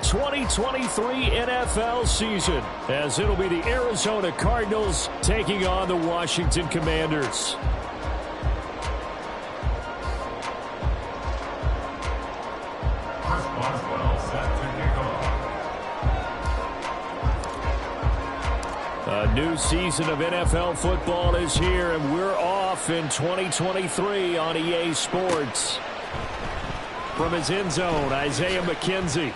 2023 NFL season, as it'll be the Arizona Cardinals taking on the Washington Commanders. A new season of NFL football is here, and we're off in 2023 on EA Sports. From his end zone, Isaiah McKenzie.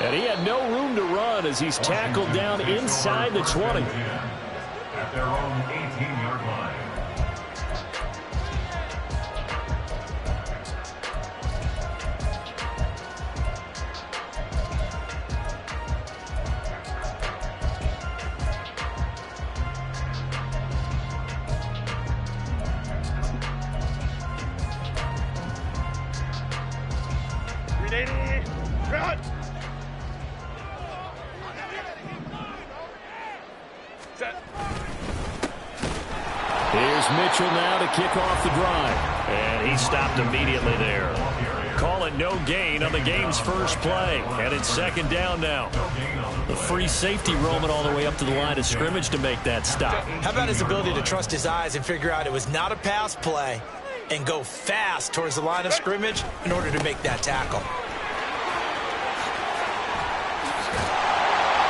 And he had no room to run as he's tackled down inside the 20. At their own 18-yard line. Run! Here's Mitchell now to kick off the drive. And he stopped immediately there. Call it no gain on the game's first play. And it's second down now. The free safety roaming all the way up to the line of scrimmage to make that stop. How about his ability to trust his eyes and figure out it was not a pass play and go fast towards the line of scrimmage in order to make that tackle.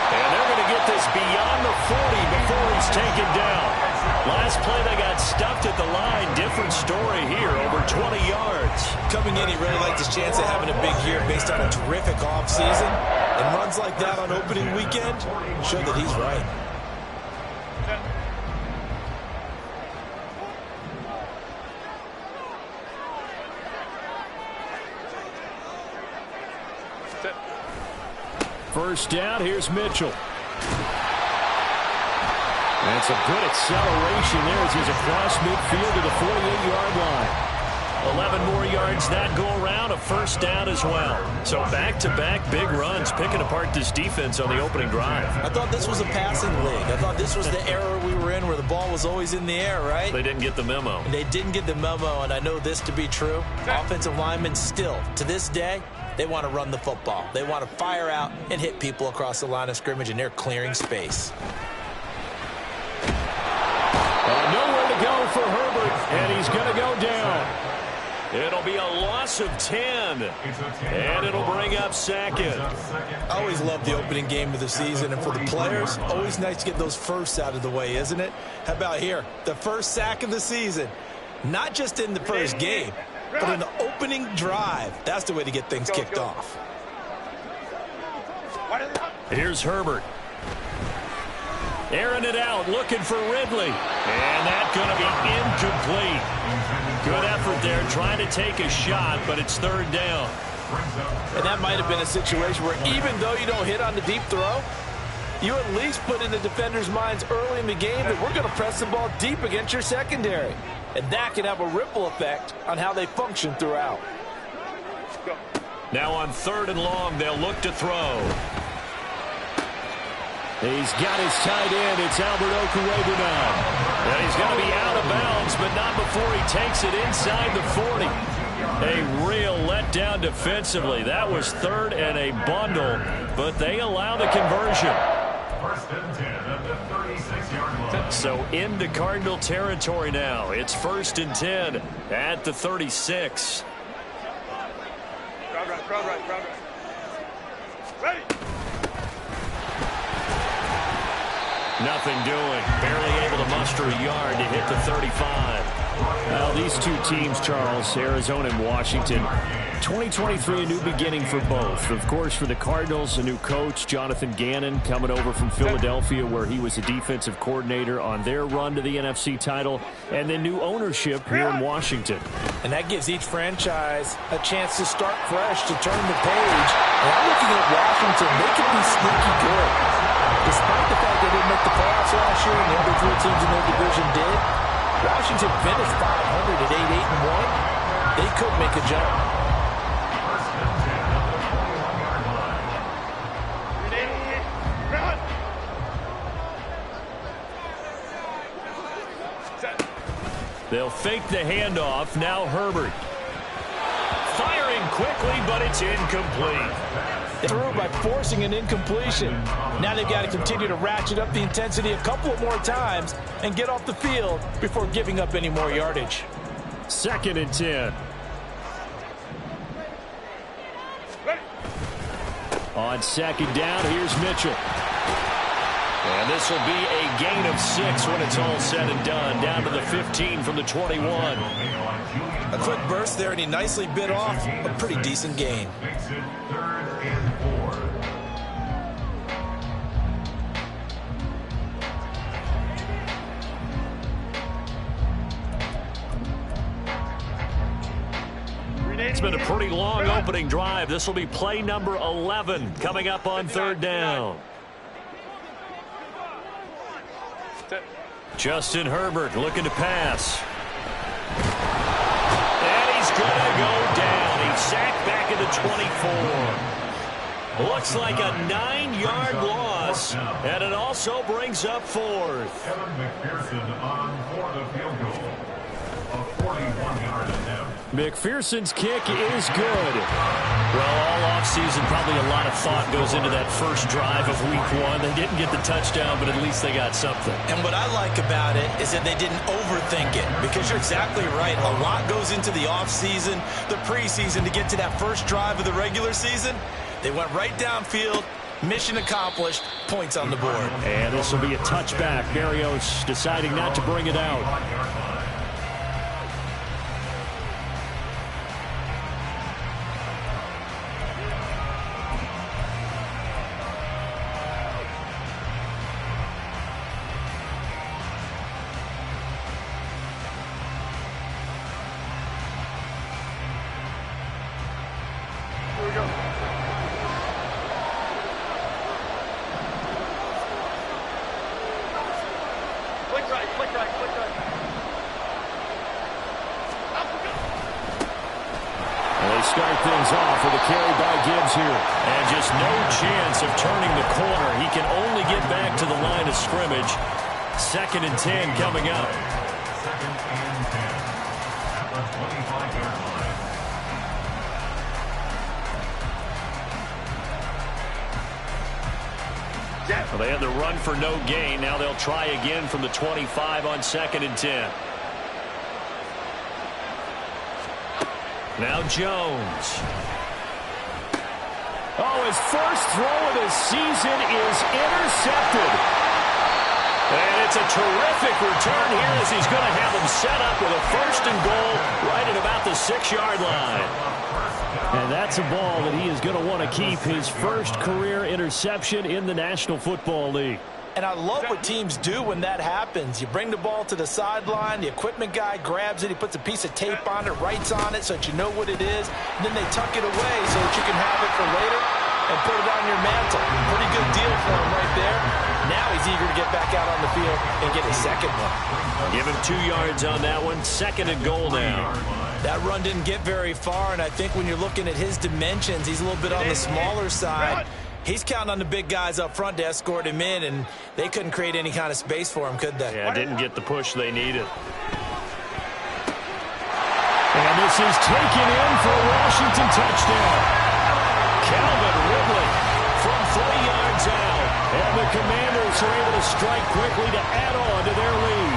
And they're going to get this beyond the 40 before he's taken down. Last play they got stuffed at the line. Different story here, over 20 yards. Coming in, he really liked his chance of having a big year based on a terrific offseason. And runs like that on opening weekend show that he's right. First down, here's Mitchell. And some good acceleration there as he's across midfield to the 48-yard line. 11 more yards that go around, a first down as well. So back-to-back big runs, picking apart this defense on the opening drive. I thought this was a passing league. I thought this was the era we were in where the ball was always in the air, right? They didn't get the memo. They didn't get the memo, and I know this to be true. Offensive linemen still, to this day, they want to run the football. They want to fire out and hit people across the line of scrimmage, and they're clearing space. Nowhere to go for Herbert, and he's going to go down. It'll be a loss of 10, and it'll bring up second. I always love the opening game of the season, and for the players, always nice to get those firsts out of the way, isn't it? How about here? The first sack of the season. Not just in the first game, but in the opening drive. That's the way to get things kicked off. Here's Herbert. Airing it out, looking for Ridley. And that's going to be incomplete. Good effort there, trying to take a shot, but it's third down. And that might have been a situation where even though you don't hit on the deep throw, you at least put in the defender's minds early in the game that we're going to press the ball deep against your secondary. And that can have a ripple effect on how they function throughout. Now on third and long, they'll look to throw. He's got his tight end. It's Albert Okuebu now. And he's going to be out of bounds, but not before he takes it inside the 40. A real letdown defensively. That was third and a bundle, but they allow the conversion. First and 10 at the 36-yard line. So into Cardinal territory now. It's first and 10 at the 36. Crowd right. Ready. Nothing doing. Barely able to muster a yard to hit the 35. Well, these two teams, Charles, Arizona and Washington, 2023, a new beginning for both. Of course, for the Cardinals, a new coach, Jonathan Gannon, coming over from Philadelphia, where he was a defensive coordinator on their run to the NFC title, and then new ownership here in Washington. And that gives each franchise a chance to start fresh, to turn the page. And I'm looking at Washington. They can be sneaky good. Despite the fact they didn't make the playoffs last year and the other three teams in their division did, Washington finished 500 at 8-1. They could make a jump. They'll fake the handoff. Now Herbert. Firing quickly, but it's incomplete. Through by forcing an incompletion. Now they've got to continue to ratchet up the intensity a couple of more times and get off the field before giving up any more yardage. 2nd and 10. On 2nd down, here's Mitchell. And this will be a gain of 6 when it's all said and done. Down to the 15 from the 21. A quick burst there, and he nicely bit off a pretty decent gain. Makes it 3rd and 4. It's been a pretty long opening drive. This will be play number 11 coming up on 3rd down. Justin Herbert looking to pass. And he's going to go down. He's sacked back at the 24. Looks like a 9-yard loss, and it also brings up 4th. Kevin McPherson on for the field goal. A 41-yard attempt. McPherson's kick is good. Well, all offseason, probably a lot of thought goes into that first drive of week 1. They didn't get the touchdown, but at least they got something. And what I like about it is that they didn't overthink it, because you're exactly right. A lot goes into the offseason, the preseason, to get to that first drive of the regular season. They went right downfield, mission accomplished, points on the board. And this will be a touchback. Barrios deciding not to bring it out. Start things off with a carry by Gibbs here. And just no chance of turning the corner. He can only get back to the line of scrimmage. 2nd and 10 coming up. 2nd and 10. At the 25-yard line. Well, they had the run for no gain. Now they'll try again from the 25 on 2nd and 10. Now Jones. Oh, his first throw of the season is intercepted. And it's a terrific return here as he's going to have him set up with a 1st and goal right at about the 6-yard line. And that's a ball that he is going to want to keep, his first career interception in the National Football League. And I love what teams do when that happens. You bring the ball to the sideline, the equipment guy grabs it, he puts a piece of tape on it, writes on it so that you know what it is, and then they tuck it away so that you can have it for later and put it on your mantle. Pretty good deal for him right there. Now he's eager to get back out on the field and get his 2nd one. Give him 2 yards on that one. 2nd and goal now. That run didn't get very far, and I think when you're looking at his dimensions, he's a little bit on the smaller side. He's counting on the big guys up front to escort him in, and they couldn't create any kind of space for him, could they? Yeah, didn't get the push they needed. And this is taken in for a Washington touchdown. Calvin Ridley from 3 yards out. And the Commanders are able to strike quickly to add on to their lead.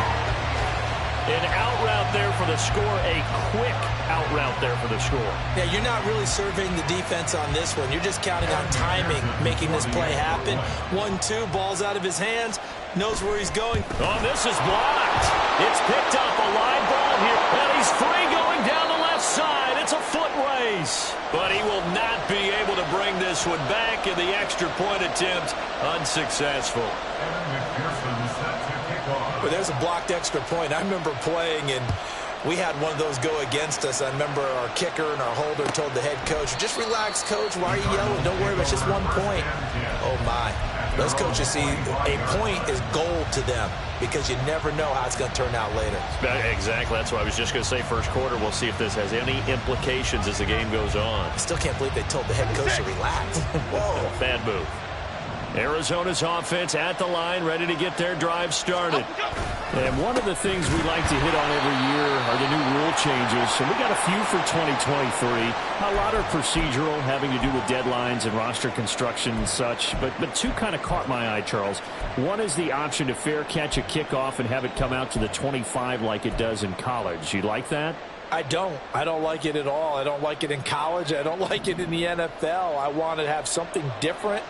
An out route there for the score, a quick out route there for the score. Yeah, you're not really surveying the defense on this one. You're just counting on timing, making this play happen. 1-2, ball's out of his hands, knows where he's going. Oh, this is blocked. It's picked up, a live ball here, and he's free going down the left side. It's a foot race. But he will not be able to bring this one back, in the extra point attempt unsuccessful. Kevin McPherson set to kick off. Well, there's a blocked extra point. I remember playing, and we had one of those go against us. I remember our kicker and our holder told the head coach, just relax, coach. Why are you yelling? Don't worry about it. It's just 1 point. Oh, my. Those coaches see a point is gold to them because you never know how it's going to turn out later. Exactly. That's what I was just going to say. First quarter, we'll see if this has any implications as the game goes on. I still can't believe they told the head coach to relax. Whoa. Bad move. Arizona's offense at the line, ready to get their drive started. And one of the things we like to hit on every year are the new rule changes. And we got a few for 2023. A lot are procedural, having to do with deadlines and roster construction and such. But two kind of caught my eye, Charles. One is the option to fair catch a kickoff and have it come out to the 25 like it does in college. You like that? I don't like it at all. I don't like it in college. I don't like it in the NFL. I want to have something different.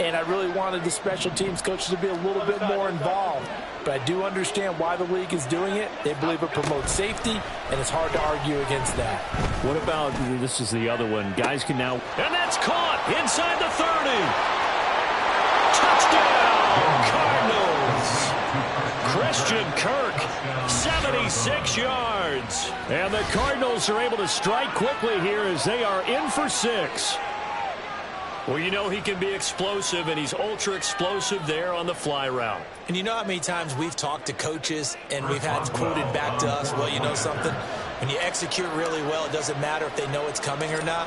And I really wanted the special teams coaches to be a little bit more involved. But I do understand why the league is doing it. They believe it promotes safety, and it's hard to argue against that. What about, this is the other one, guys can now, and that's caught inside the 30. Touchdown, Cardinals. Christian Kirk, 76 yards. And the Cardinals are able to strike quickly here as they are in for 6. Well, you know he can be explosive, and he's ultra explosive there on the fly route. And you know how many times we've talked to coaches and we've had quoted back to us, well, you know something? When you execute really well, it doesn't matter if they know it's coming or not.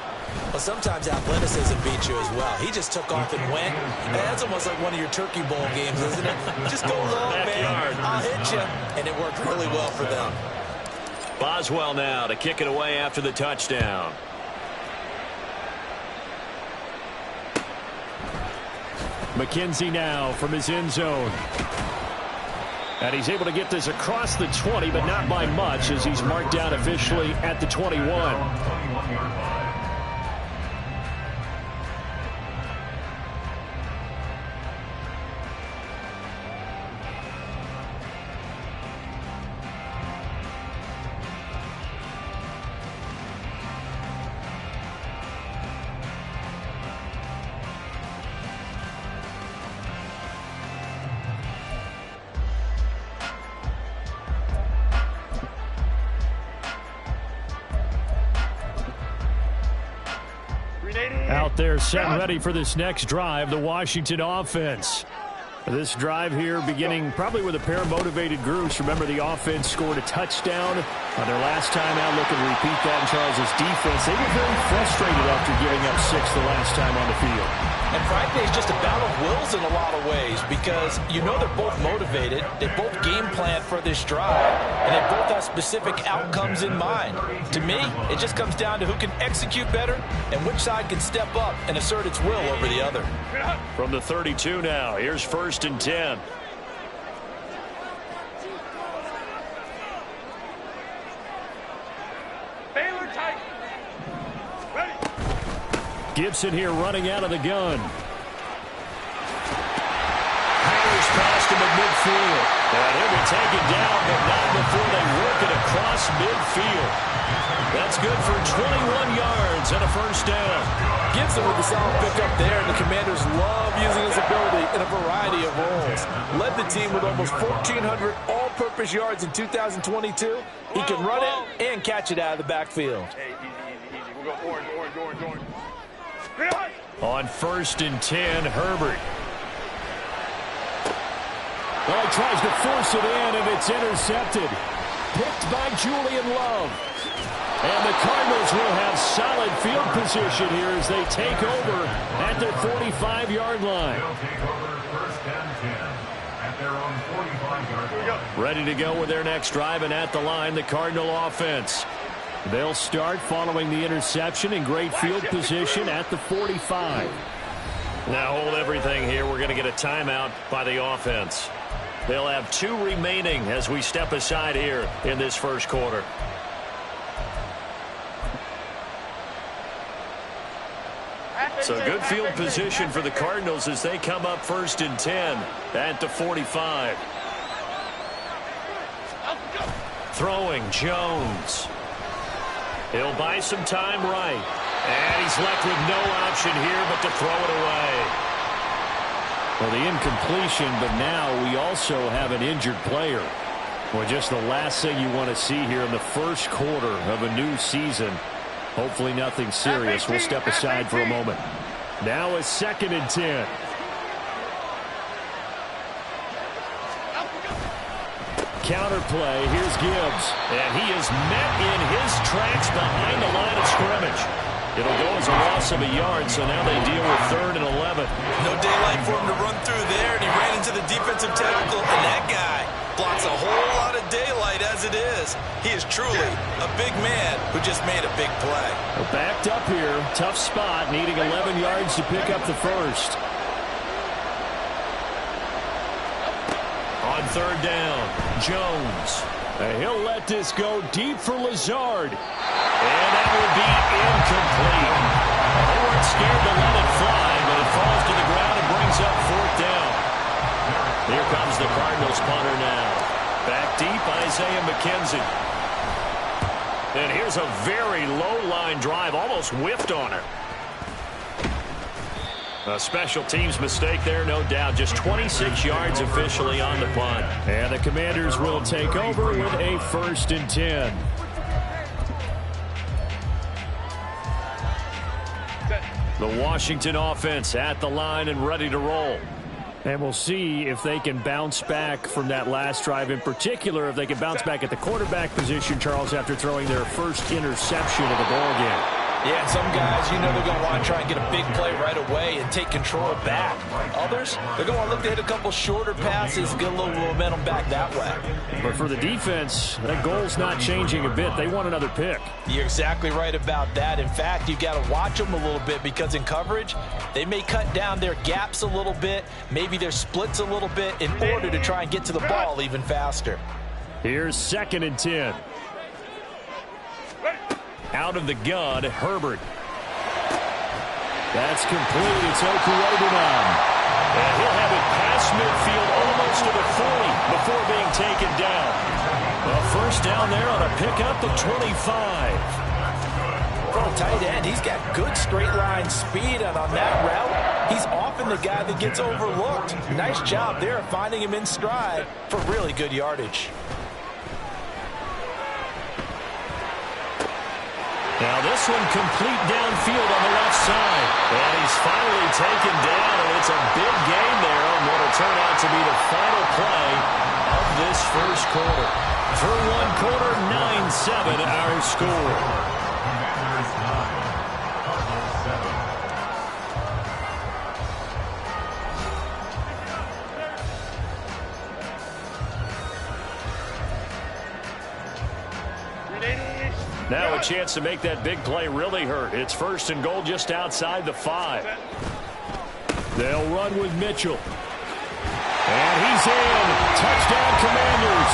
Well, sometimes athleticism beats you as well. He just took off and went. And that's almost like one of your Turkey Bowl games, isn't it? Just go long, man. I'll hit you. And it worked really well for them. Boswell now to kick it away after the touchdown. McKenzie now from his end zone. And he's able to get this across the 20, but not by much as he's marked down officially at the 21. Out there set and ready for this next drive, the Washington offense. This drive here beginning probably with a pair of motivated groups. Remember, the offense scored a touchdown on their last time out. Looking to repeat that in Charles's defense. They were very frustrated after giving up 6 the last time on the field. And frankly, it's just a battle of wills in a lot of ways because you know they're both motivated. They both game plan for this drive, and they both have specific outcomes in mind. To me, it just comes down to who can execute better and which side can step up and assert its will over the other. From the 32 now, here's 1st and 10. Gibson here running out of the gun. Powers past him at midfield. And he'll be taken down, but not before they work it across midfield. That's good for 21 yards and a 1st down. Gibson with the solid pickup there, and the Commanders love using his ability in a variety of roles. Led the team with almost 1,400 all-purpose yards in 2022. He can run it and catch it out of the backfield. Hey, easy. We'll go orange. On 1st and 10, Herbert. Well, he tries to force it in, and it's intercepted. Picked by Julian Love. And the Cardinals will have solid field position here as they take over at their 45-yard line. They'll take over 1st and 10 at their own 45-yard line. Ready to go with their next drive, and at the line, the Cardinal offense. They'll start following the interception in great field position at the 45. Now hold everything here. We're going to get a timeout by the offense. They'll have 2 remaining as we step aside here in this 1st quarter. So good field position for the Cardinals as they come up 1st and 10 at the 45. Throwing Jones. He'll buy some time right. And he's left with no option here but to throw it away. Well, the incompletion, but now we also have an injured player. Well, just the last thing you want to see here in the 1st quarter of a new season. Hopefully nothing serious. We'll step aside for a moment. Now a 2nd and 10. Counter play. Here's Gibbs. And he is met in his tracks behind the line of scrimmage. It'll go as a loss of a yard, so now they deal with 3rd and 11. No daylight for him to defensive tackle, and that guy blocks a whole lot of daylight as it is. He is truly a big man who just made a big play. Well, backed up here, tough spot, needing 11 yards to pick up the first. On third down, Jones. He'll let this go deep for Lazard. And that will be incomplete. They weren't scared to let it fly, but it falls to the ground and brings up fourth down. Here comes the Cardinals punter now. Back deep, Isaiah McKenzie. And here's a very low-line drive, almost whiffed on it. A special teams mistake there, no doubt. Just 26 yards officially on the punt. And the Commanders will take over with a 1st and 10. The Washington offense at the line and ready to roll. And we'll see if they can bounce back from that last drive. In particular, if they can bounce back at the quarterback position, Charles, after throwing their first interception of the ball game. Yeah, some guys, you know, they're going to want to try and get a big play right away and take control back. Others, they're going to want to look to hit a couple shorter passes, get a little momentum back that way. But for the defense, that goal's not changing a bit. They want another pick. You're exactly right about that. In fact, you've got to watch them a little bit because in coverage, they may cut down their gaps a little bit, maybe their splits a little bit in order to try and get to the ball even faster. Here's 2nd and 10. Out of the gun, Herbert. That's complete. It's Okurodunan. And he'll have it past midfield almost to the 40 before being taken down. A first down there on a pickup of 25. For a tight end, he's got good straight line speed, and on that route, he's often the guy that gets overlooked. Nice job there of finding him in stride for really good yardage. Now this one complete downfield on the left side. And he's finally taken down, and it's a big gain there on what will turn out to be the final play of this first quarter. Through one quarter, 9-7 our score. Now a chance to make that big play really hurt. It's 1st and goal just outside the 5. They'll run with Mitchell. And he's in. Touchdown, Commanders.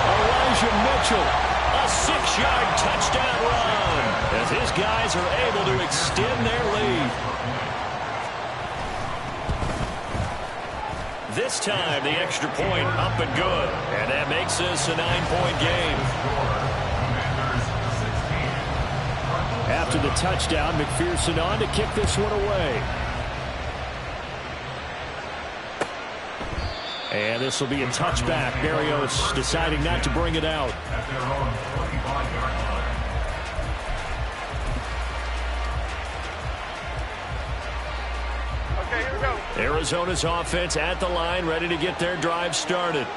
Elijah Mitchell, a 6-yard touchdown run as his guys are able to extend their lead. This time, the extra point up and good. And that makes this a 9-point game. After the touchdown, McPherson on to kick this one away. And this will be a touchback. Berrios deciding not to bring it out. Okay, here we go. Arizona's offense at the line, ready to get their drive started.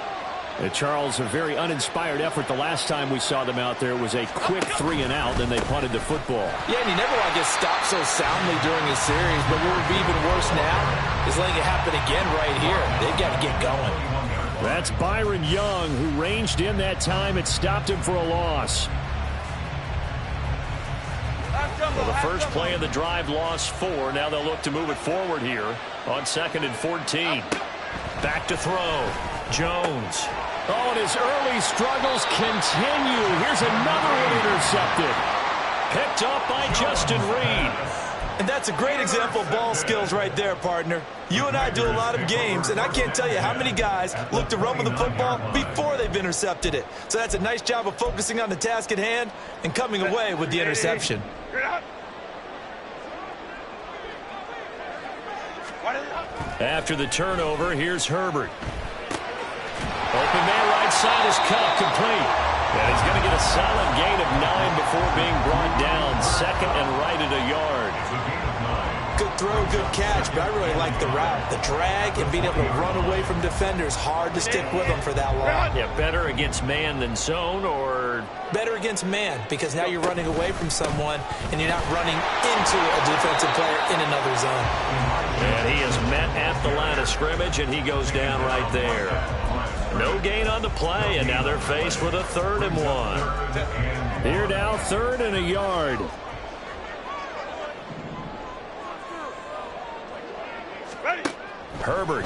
Charles, a very uninspired effort. The last time we saw them out there was a quick 3-and-out, then they punted the football. Yeah, and you never want to get stopped so soundly during a series, but what would be even worse now is letting it happen again right here. They've got to get going. That's Byron Young, who ranged in that time. It stopped him for a loss. Well, the first play of the drive lost 4. Now they'll look to move it forward here on 2nd and 14. Back to throw. Jones. Oh, and his early struggles continue. Here's another one intercepted. Picked up by Justin Reed. And that's a great example of ball skills right there, partner. You and I do a lot of games, and I can't tell you how many guys look to run with the football before they've intercepted it. So that's a nice job of focusing on the task at hand and coming away with the interception. After the turnover, here's Herbert. Open man right side is cut, complete. And he's going to get a solid gain of 9 before being brought down. 2nd and right at a yard. Good throw, good catch, but I really like the route. The drag and being able to run away from defenders, hard to stick with them for that long. Yeah, better against man than zone, or? Better against man, because now you're running away from someone and you're not running into a defensive player in another zone. And he is met at the line of scrimmage, and he goes down right there. No gain on the play, and now they're faced with a 3rd and 1. Here now, 3rd and a yard. Herbert.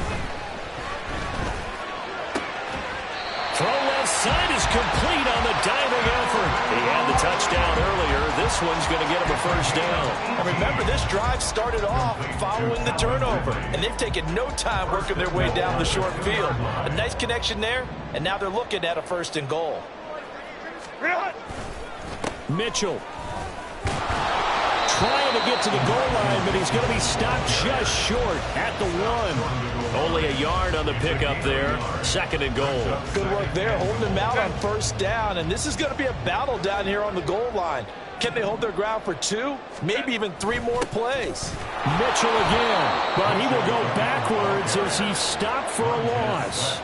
Throw left side is complete on the diving effort. He had the touchdown earlier. This one's going to get him a 1st down. And remember, this drive started off following the turnover, and they've taken no time working their way down the short field. A nice connection there, and now they're looking at a 1st and goal. Mitchell. Trying to get to the goal line, but he's going to be stopped just short at the 1. Only a yard on the pickup there. 2nd and goal. Good work there, holding him out on 1st down, and this is going to be a battle down here on the goal line. Can they hold their ground for 2, maybe even 3 more plays? Mitchell again, but he will go backwards as he's stopped for a loss.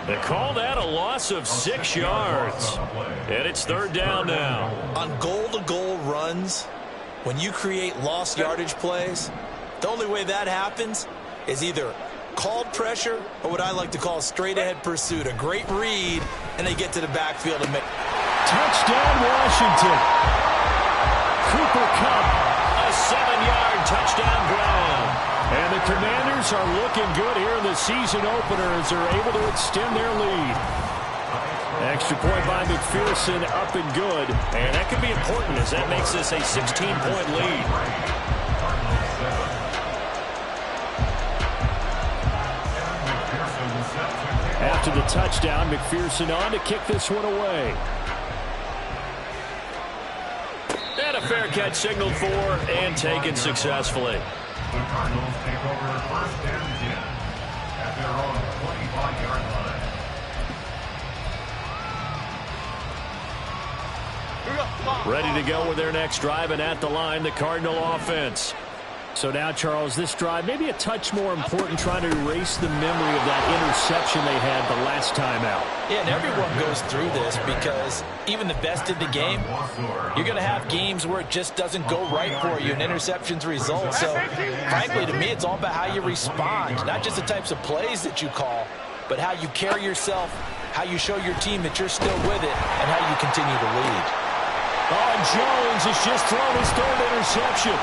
They call that a loss of 6 yards. And it's 3rd down now. On goal-to-goal runs, when you create lost yardage plays, the only way that happens is either called pressure or what I like to call straight-ahead pursuit. A great read, and they get to the backfield and make... Touchdown, Washington. Cooper Kupp, a 7-yard touchdown ground. And the Commanders are looking good here in the season opener as they're able to extend their lead. Extra point by McPherson, up and good. And that could be important as that makes this a 16-point lead. After the touchdown, McPherson on to kick this one away. And a fair catch signaled for and taken successfully. The Cardinals take over 1st and 10 at their own 25-yard line. Ready to go with their next drive, and at the line, the Cardinal offense. So now, Charles, this drive maybe a touch more important, trying to erase the memory of that interception they had the last time out. Yeah, and everyone goes through this because even the best in the game, you're going to have games where it just doesn't go right for you and interceptions result. So, frankly, to me, it's all about how you respond, not just the types of plays that you call, but how you carry yourself, how you show your team that you're still with it, and how you continue to lead. Oh, Jones has just thrown his 3rd interception.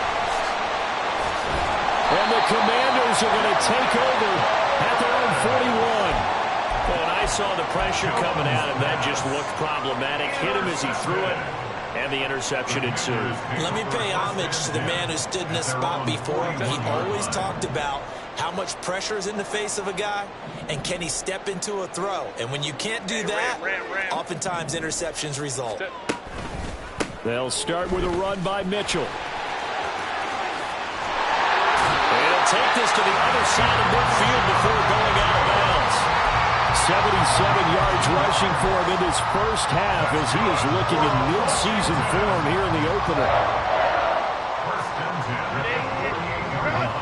And the Commanders are going to take over at their own 41. When I saw the pressure coming at him, that just looked problematic. Hit him as he threw it, and the interception ensued. Let me pay homage to the man who stood in this spot before him. He always talked about how much pressure is in the face of a guy, and can he step into a throw. And when you can't do that, oftentimes interceptions result. They'll start with a run by Mitchell. Take this to the other side of midfield before going out of bounds. 77 yards rushing for him in this first half as he is looking in mid-season form here in the opener. 1st and 10 at the 48-yard line.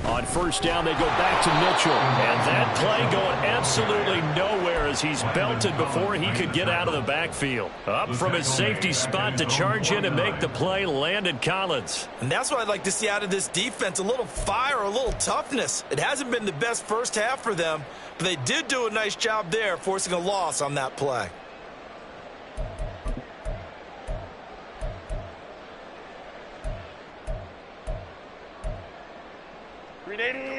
On 1st down, they go back to Mitchell. And that play going absolutely nowhere as he's belted before he could get out of the backfield. Up from his safety spot to charge in and make the play, Landon Collins. And that's what I'd like to see out of this defense, a little fire, a little toughness. It hasn't been the best first half for them, but they did do a nice job there, forcing a loss on that play.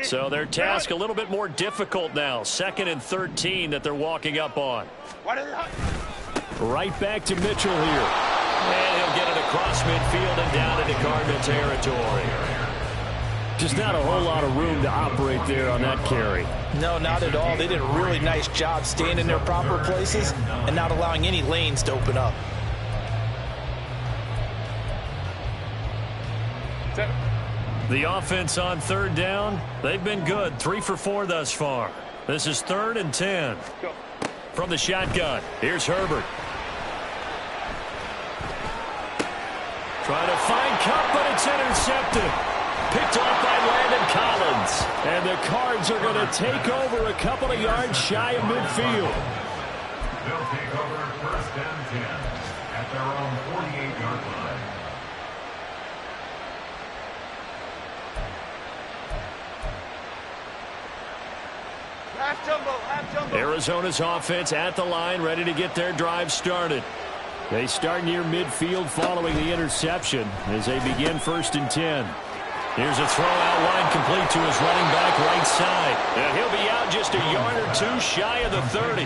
So their task a little bit more difficult now. 2nd and 13 that they're walking up on. Right back to Mitchell here. And he'll get it across midfield and down into Cardinal territory. Just not a whole lot of room to operate there on that carry. No, not at all. They did a really nice job staying in their proper places and not allowing any lanes to open up. The offense on 3rd down, they've been good. 3 for 4 thus far. This is 3rd and 10. From the shotgun, here's Herbert. Trying to find Kupp, but it's intercepted. Picked off by Landon Collins. And the Cards are going to take over a couple of yards shy of midfield. They'll take over 1st and 10 at their own 48-yard line. Arizona's offense at the line, ready to get their drive started. They start near midfield following the interception as they begin 1st and 10. Here's a throw out wide, complete to his running back right side. And he'll be out just a yard or two shy of the 30.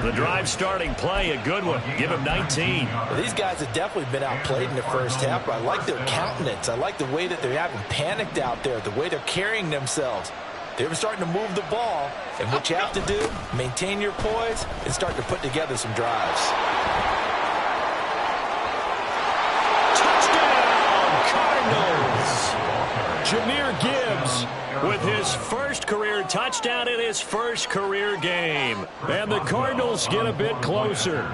The drive starting play, a good one. Give him 19. Well, these guys have definitely been outplayed in the first half, but I like their countenance. I like the way that they're having panicked out there, the way they're carrying themselves. They're starting to move the ball, and what you have to do, maintain your poise and start to put together some drives. Touchdown, Cardinals! Jahmyr Gibbs with his first career touchdown in his first career game. And the Cardinals get a bit closer.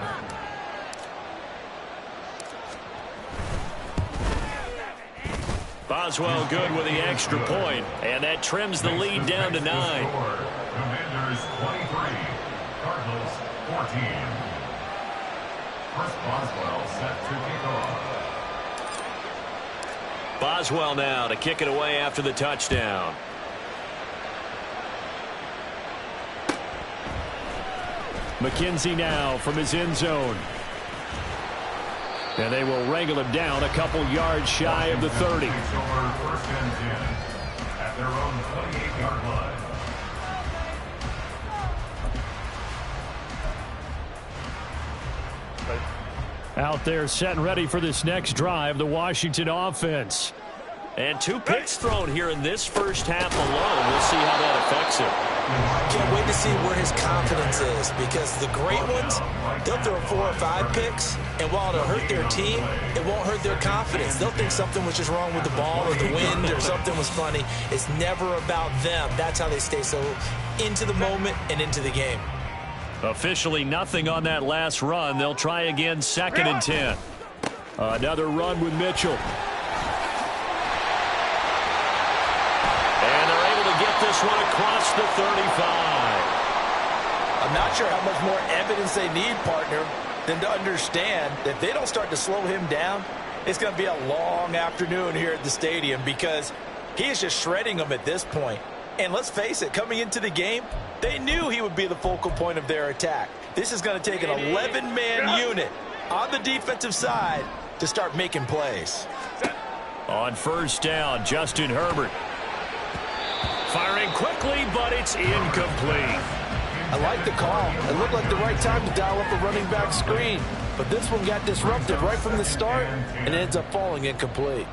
Boswell good with the extra point, and that trims the lead down to 9. Commanders 23, Cardinals 14. Chris Boswell set to kick off. Boswell now to kick it away after the touchdown. McKenzie now from his end zone. And they will wrangle him down a couple yards shy of the 30. 1st and 10 at their own 28-yard line. Out there set and ready for this next drive, the Washington offense. And 2 picks thrown here in this first half alone. We'll see how that affects him. Can't wait to see where his confidence is, because the great ones, they'll throw 4 or 5 picks, and while it'll hurt their team, it won't hurt their confidence. They'll think something was just wrong with the ball or the wind or something was funny. It's never about them. That's how they stay so into the moment and into the game. Officially nothing on that last run. They'll try again 2nd and 10. Another run with Mitchell. And they're able to get this one across the 35. I'm not sure how much more evidence they need, partner, than to understand that if they don't start to slow him down, it's going to be a long afternoon here at the stadium, because he is just shredding them at this point. And let's face it, coming into the game, they knew he would be the focal point of their attack. This is going to take an 11-man unit on the defensive side to start making plays. On 1st down, Justin Herbert. Firing quickly, but it's incomplete. I like the call. It looked like the right time to dial up a running back screen. But this one got disrupted right from the start and ends up falling incomplete.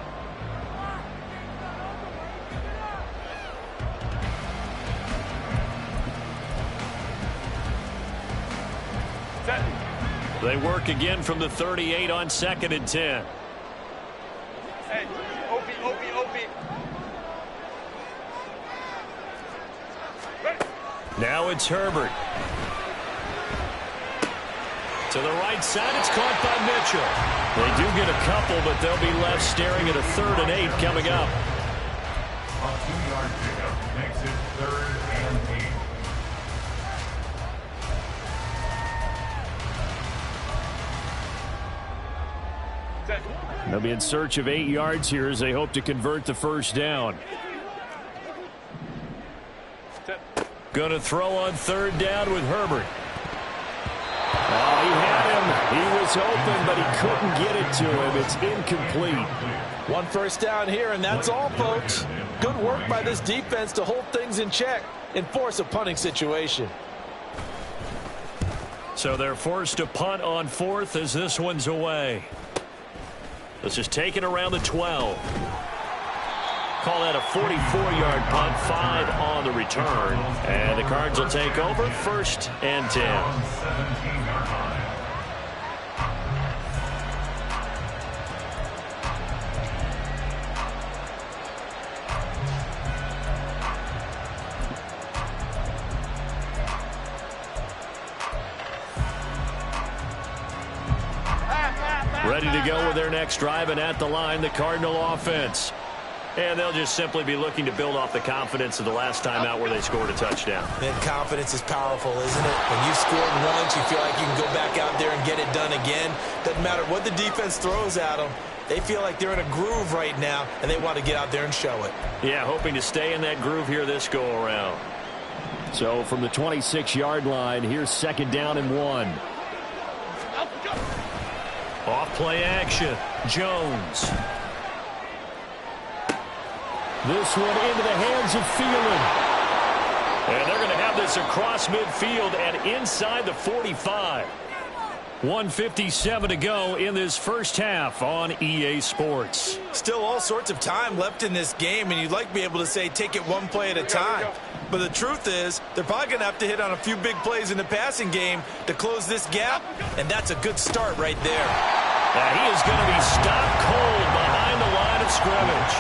They work again from the 38 on 2nd and 10. Hey, Opie. Now it's Herbert. To the right side, it's caught by Mitchell. They do get a couple, but they'll be left staring at a 3rd and 8 coming up. A 2-yard pickup makes it 3rd and 8. They'll be in search of 8 yards here as they hope to convert the 1st down. Going to throw on 3rd down with Herbert. Oh, he had him. He was open, but he couldn't get it to him. It's incomplete. 1 first down here, and that's all, folks. Good work by this defense to hold things in check and force a punting situation. So they're forced to punt on 4th as this one's away. This is taken around the 12. Call that a 44-yard punt, 5 on the return. And the Cards will take over 1st and 10. 17-yard line. Ready to go with their next drive, and at the line, the Cardinal offense. And they'll just simply be looking to build off the confidence of the last time out where they scored a touchdown. And confidence is powerful, isn't it? When you've scored once, you feel like you can go back out there and get it done again. Doesn't matter what the defense throws at them. They feel like they're in a groove right now, and they want to get out there and show it. Yeah, hoping to stay in that groove here this go-around. So from the 26-yard line, here's 2nd down and 1. Off play action. Jones. This one into the hands of Thielen. And they're going to have this across midfield and inside the 45. 1:57 to go in this first half on EA Sports. Still all sorts of time left in this game, and you'd like to be able to say take it one play at a time. But the truth is, they're probably going to have to hit on a few big plays in the passing game to close this gap, and that's a good start right there. And he is going to be stopped cold behind the line of scrimmage.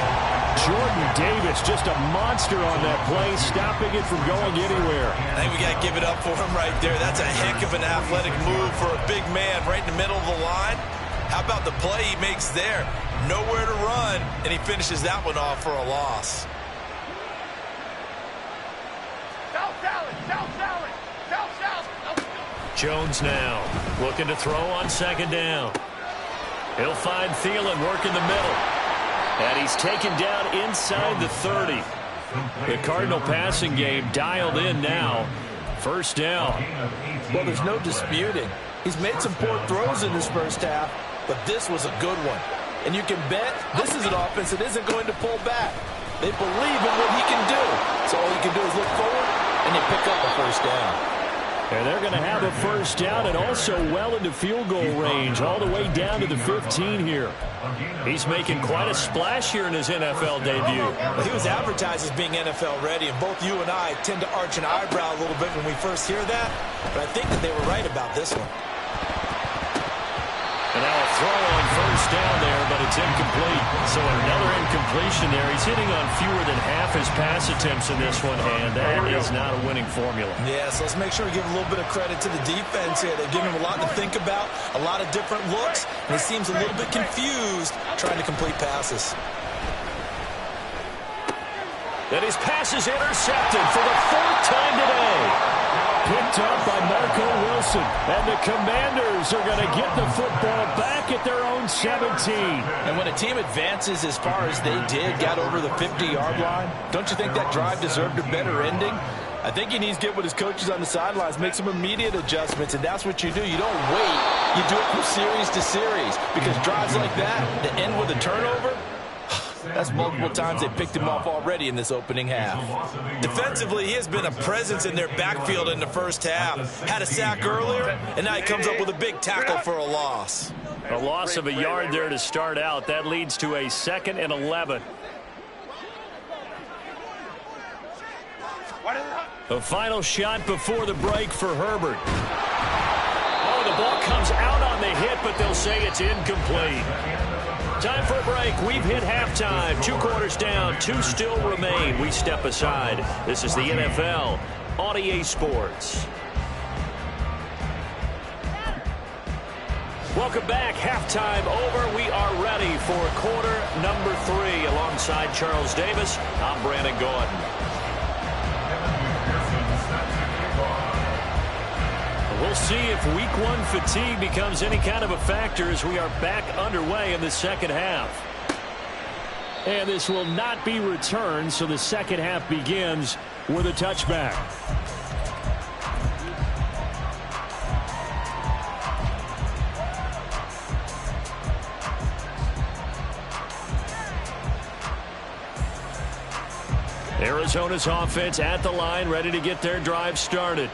Jordan Davis, just a monster on that play, stopping it from going anywhere. I think we got to give it up for him right there. That's a heck of an athletic move for a big man right in the middle of the line. How about the play he makes there? Nowhere to run, and he finishes that one off for a loss. Jones now looking to throw on 2nd down. He'll find Thielen working the middle. And he's taken down inside the 30. The Cardinal passing game dialed in now. 1st down. Well, there's no disputing. He's made some poor throws in this first half, but this was a good one. And you can bet this is an offense that isn't going to pull back. They believe in what he can do. So all you can do is look forward, and they pick up a 1st down. And they're going to have a 1st down and also well into field goal range, all the way down to the 15 here. He's making quite a splash here in his NFL debut. Well, he was advertised as being NFL ready, and both you and I tend to arch an eyebrow a little bit when we first hear that, but I think that they were right about this one. And now a throw on 1st down there, but it's incomplete. So another incompletion there. He's hitting on fewer than half his pass attempts in this one, and that is not a winning formula. Yeah, so let's make sure we give a little bit of credit to the defense here. They're giving him a lot to think about, a lot of different looks, and he seems a little bit confused trying to complete passes. And his pass is intercepted for the 4th time today. Picked up by Marco Wilson. And the Commanders are going to get the football back at their own 17. And when a team advances as far as they did, got over the 50-yard line, don't you think that drive deserved a better ending? I think he needs to get with his coaches on the sidelines, make some immediate adjustments, and that's what you do. You don't wait. You do it from series to series, because drives like that that end with a turnover, that's multiple times they picked him off already in this opening half. Defensively, he has been a presence in their backfield in the first half. Had a sack earlier, and now he comes up with a big tackle for a loss. A loss of a yard there to start out. That leads to a 2nd and 11. A final shot before the break for Herbert. Oh, the ball comes out on the hit, but they'll say it's incomplete. Time for a break. We've hit halftime. 2 quarters down. 2 still remain. We step aside. This is the NFL on EA Sports. Welcome back. Halftime over. We are ready for quarter number 3. Alongside Charles Davis, I'm Brandon Gordon. We'll see if week 1 fatigue becomes any kind of a factor as we are back underway in the second half. And this will not be returned, so the second half begins with a touchback. Arizona's offense at the line, ready to get their drive started.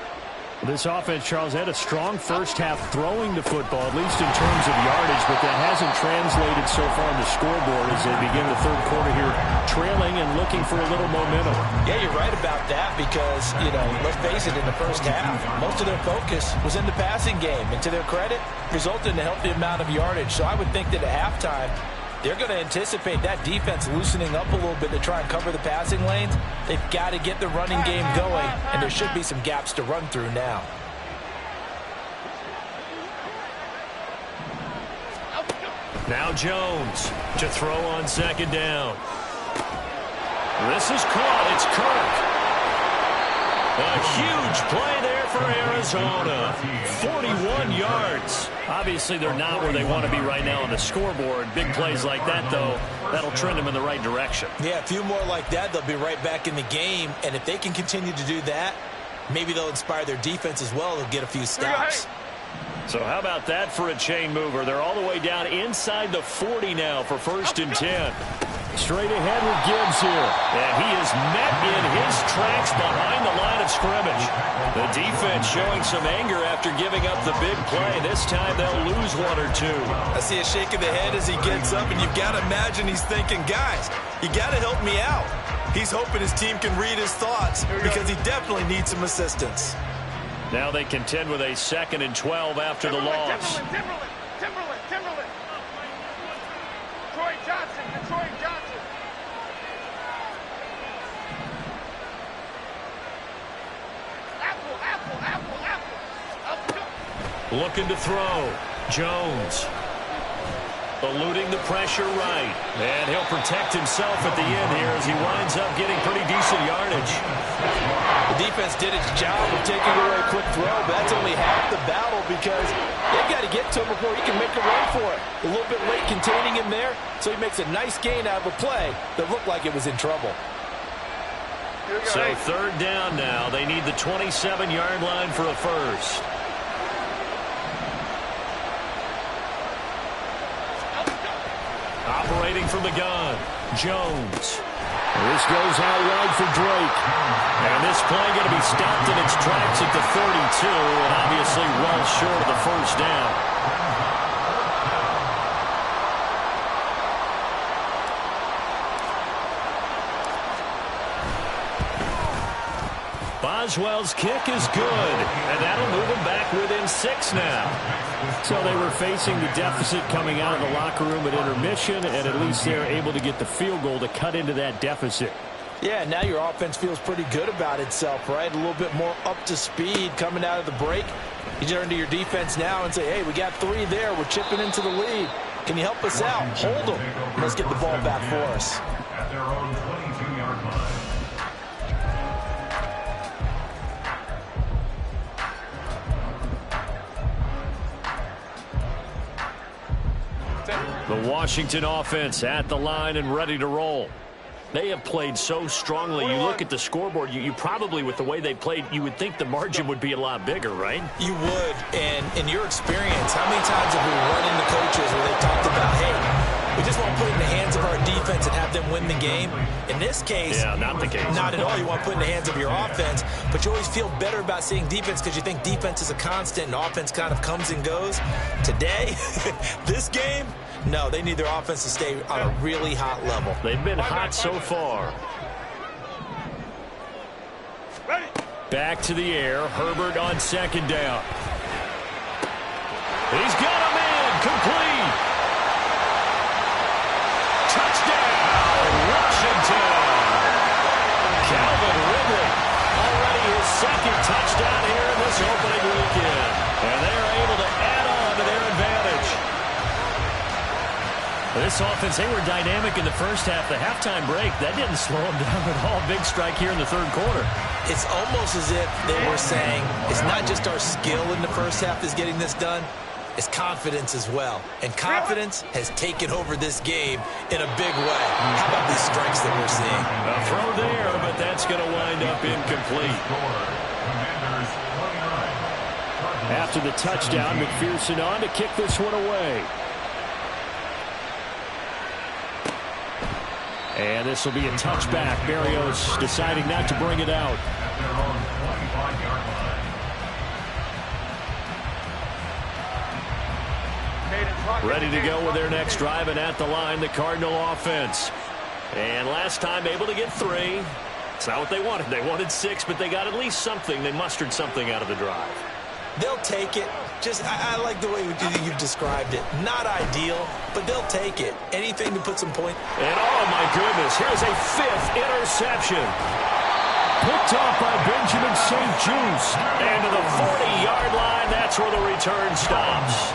This offense, Charles, had a strong first half throwing the football, at least in terms of yardage, but that hasn't translated so far on the scoreboard as they begin the third quarter here, trailing and looking for a little momentum. Yeah, you're right about that because, let's face it, in the first half, most of their focus was in the passing game. And to their credit, resulted in a healthy amount of yardage. So I would think that at halftime, they're going to anticipate that defense loosening up a little bit to try and cover the passing lanes. They've got to get the running game going, and there should be some gaps to run through now. Now Jones to throw on 2nd down. This is caught. It's Kirk. A huge play there for Arizona. 41 yards. Obviously, they're not where they want to be right now on the scoreboard. Big plays like that, though, that'll trend them in the right direction. Yeah, a few more like that, they'll be right back in the game. And if they can continue to do that, maybe they'll inspire their defense as well. They'll get a few stops. So how about that for a chain mover? They're all the way down inside the 40 now for 1st and 10. Straight ahead with Gibbs here. And he is met in his tracks behind the line of scrimmage. The defense showing some anger after giving up the big play. This time they'll lose one or two. I see a shake of the head as he gets up, and you've got to imagine he's thinking, guys, you got to help me out. He's hoping his team can read his thoughts because he definitely needs some assistance. Now they contend with a 2nd and 12 after the loss. Timberland. Troy Johnson. Apple. Looking to throw. Jones. Eluding the pressure right. And he'll protect himself at the end here as he winds up getting pretty decent yardage. The defense did its job of taking away a quick throw, but that's only half the battle because they've got to get to him before he can make a run for it. A little bit late containing him there, so he makes a nice gain out of a play that looked like it was in trouble. So 3rd down now. They need the 27-yard line for a first. Operating from the gun, Jones. This goes out wide for Drake. And this play going to be stopped in its tracks at the 32, and obviously well short of the 1st down. Boswell's kick is good, and that'll move them back within 6 now. So they were facing the deficit coming out of the locker room at intermission, and at least they're able to get the field goal to cut into that deficit. Yeah, now your offense feels pretty good about itself, right? A little bit more up to speed coming out of the break. You turn to your defense now and say, hey, we got 3 there. We're chipping into the lead. Can you help us out? Hold them. Let's get the ball back for us. At their own 22-yard line. The Washington offense at the line and ready to roll. They have played so strongly. You look at the scoreboard, you probably, with the way they played, you would think the margin would be a lot bigger, right? You would. And in your experience, how many times have we run into coaches where they talked about, hey, we just want to put it in the hands of our defense and have them win the game? In this case, yeah, not the case. Not at all. You want to put it in the hands of your offense, but you always feel better about seeing defense because you think defense is a constant and offense kind of comes and goes. Today, this game, no, they need their offense to stay on a really hot level. They've been hot so far. Ready. Back to the air. Herbert on 2nd down. He's got him in. Complete. Touchdown, Washington. Calvin Ridley. Already his 2nd touchdown here in this opening weekend. And they're able to add on to their advantage. This offense, they were dynamic in the first half. The halftime break, that didn't slow them down at all. Big strike here in the 3rd quarter. It's almost as if they were saying, it's not just our skill in the first half that's getting this done, it's confidence as well. And confidence has taken over this game in a big way. How about these strikes that we're seeing? A throw there, but that's going to wind up incomplete. After the touchdown, McPherson on to kick this one away. And this will be a touchback. Berrios deciding not to bring it out. Ready to go with their next drive, and at the line, the Cardinal offense. And last time able to get 3. It's not what they wanted. They wanted 6, but they got at least something. They mustered something out of the drive. They'll take it. I like the way you've described it. Not ideal, but they'll take it. Anything to put some point. And oh my goodness, here's a 5th interception. Picked off by Benjamin St. Juice. And to the 40-yard line, that's where the return stops.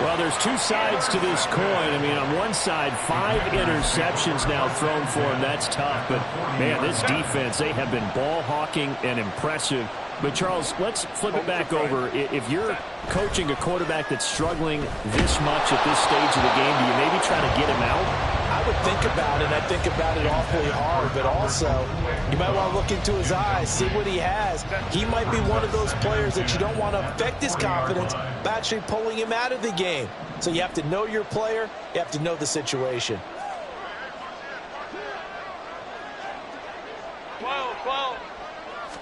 Well, there's 2 sides to this coin. I mean, on one side, 5 interceptions now thrown for him. That's tough. But, man, this defense, they have been ball hawking and impressive. But, Charles, let's flip it back over. If you're coaching a quarterback that's struggling this much at this stage of the game, do you maybe try to get him out? I would think about it. I think about it awfully hard, but also you might want to look into his eyes, see what he has. He might be one of those players that you don't want to affect his confidence by actually pulling him out of the game. So you have to know your player. You have to know the situation. 12.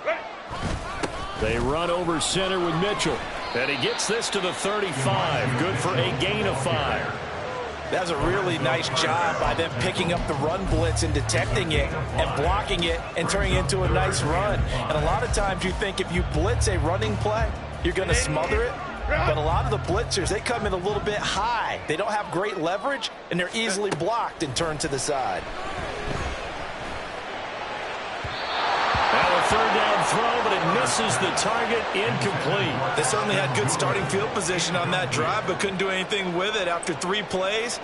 Ready. They run over center with Mitchell. And he gets this to the 35. Good for a gain of 5. That's a really nice job by them picking up the run blitz and detecting it and blocking it and turning it into a nice run. And a lot of times you think if you blitz a running play, you're going to smother it. But a lot of the blitzers, they come in a little bit high. They don't have great leverage, and they're easily blocked and turned to the side. Now a third down throw, but it misses the target. Incomplete. They certainly had good starting field position on that drive, but couldn't do anything with it after 3 plays.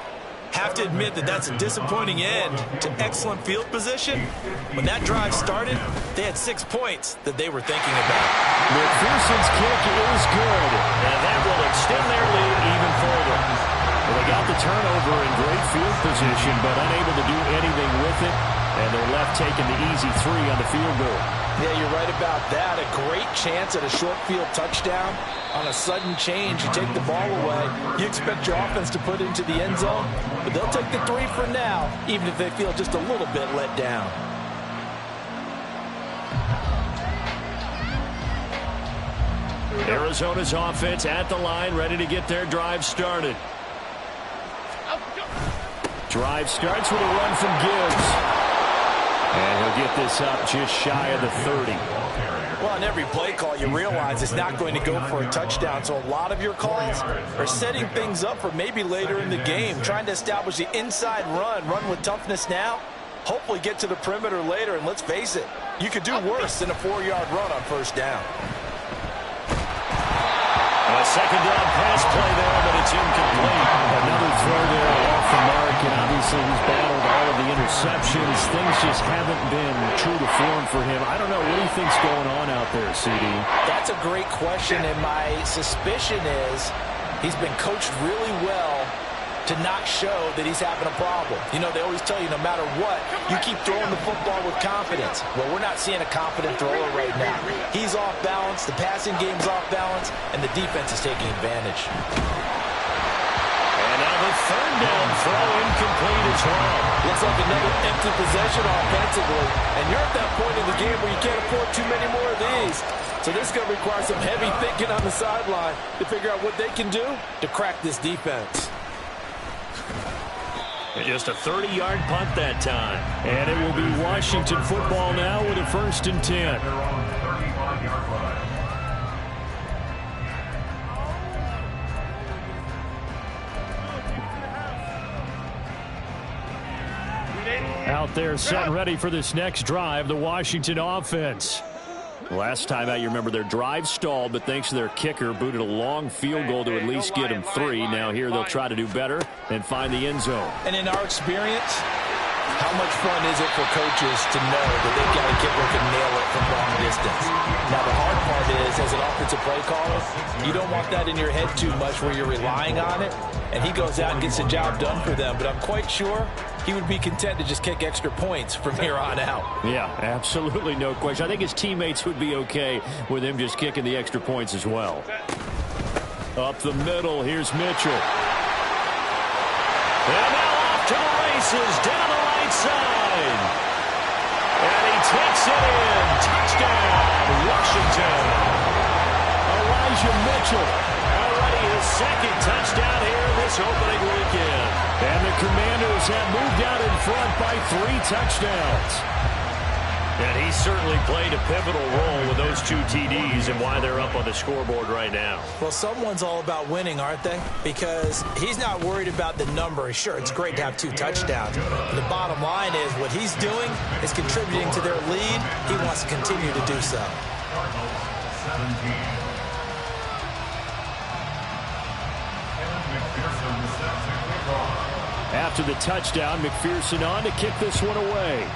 Have to admit that that's a disappointing end to excellent field position. When that drive started, they had 6 points that they were thinking about. McPherson's kick is good, and that will extend their lead even further. Well, they got the turnover in great field position, but unable to do anything with it, and they're left taking the easy 3 on the field goal. Yeah, you're right about that. A great chance at a short field touchdown. On a sudden change, you take the ball away. You expect your offense to put it into the end zone, but they'll take the 3 for now, even if they feel just a little bit let down. Arizona's offense at the line, ready to get their drive started. Drive starts with a run from Gibbs. And he'll get this up just shy of the 30. Well, on every play call, you realize it's not going to go for a touchdown. So a lot of your calls are setting things up for maybe later in the game, trying to establish the inside run with toughness now, hopefully get to the perimeter later. And let's face it, you could do worse than a 4-yard run on first down. A second down pass play there, but it's incomplete. Another throw there off the mark, and obviously he's battled all of the interceptions. Things just haven't been true to form for him. I don't know. What do you think's going on out there, CD? That's a great question, and my suspicion is he's been coached really well to not show that he's having a problem. You know, they always tell you no matter what, you keep throwing the football with confidence. Well, we're not seeing a confident thrower right now. He's off balance, the passing game's off balance, and the defense is taking advantage. And now the third down throw incomplete as well. Looks like another empty possession offensively, and you're at that point in the game where you can't afford too many more of these. So this is going to require some heavy thinking on the sideline to figure out what they can do to crack this defense. Just a 30-yard punt that time. And it will be Washington football now with a 1st and 10. Out there set and ready for this next drive, the Washington offense. Last time out, you remember their drive stalled, but thanks to their kicker, booted a long field goal to at least get them 3. Now here they'll try to do better and find the end zone. And in our experience, how much fun is it for coaches to know that they've got a kicker can nail it from long distance? Now, the hard part is, as an offensive play caller, you don't want that in your head too much where you're relying on it, and he goes out and gets the job done for them. But I'm quite sure he would be content to just kick extra points from here on out. Yeah, absolutely no question. I think his teammates would be okay with him just kicking the extra points as well. Up the middle, here's Mitchell. And now off to the races, down the right side. And he takes it in. Touchdown, Washington. Elijah Mitchell, already his 2nd touchdown here this opening weekend. And the Commanders have moved out in front by 3 touchdowns. And he certainly played a pivotal role with those 2 TDs and why they're up on the scoreboard right now. Well, someone's all about winning, aren't they? Because he's not worried about the number. Sure, it's great to have 2 touchdowns. But the bottom line is what he's doing is contributing to their lead. He wants to continue to do so. After the touchdown, McPherson on to kick this one away.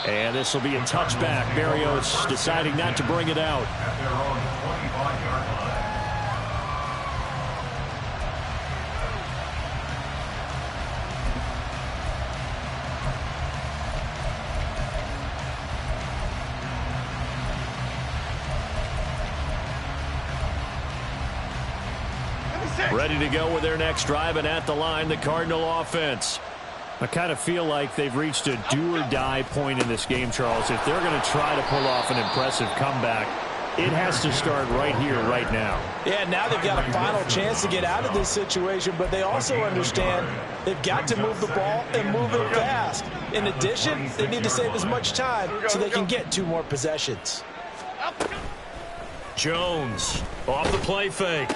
And this will be a touchback. Berrios deciding not to bring it out. Ready to go with their next drive, and at the line, the Cardinal offense. I kind of feel like they've reached a do-or-die point in this game, Charles. If they're going to try to pull off an impressive comeback, it has to start right here, right now. Yeah, now they've got a final chance to get out of this situation, but they also understand they've got to move the ball and move it fast. In addition, they need to save as much time so they can get 2 more possessions. Jones off the play fake.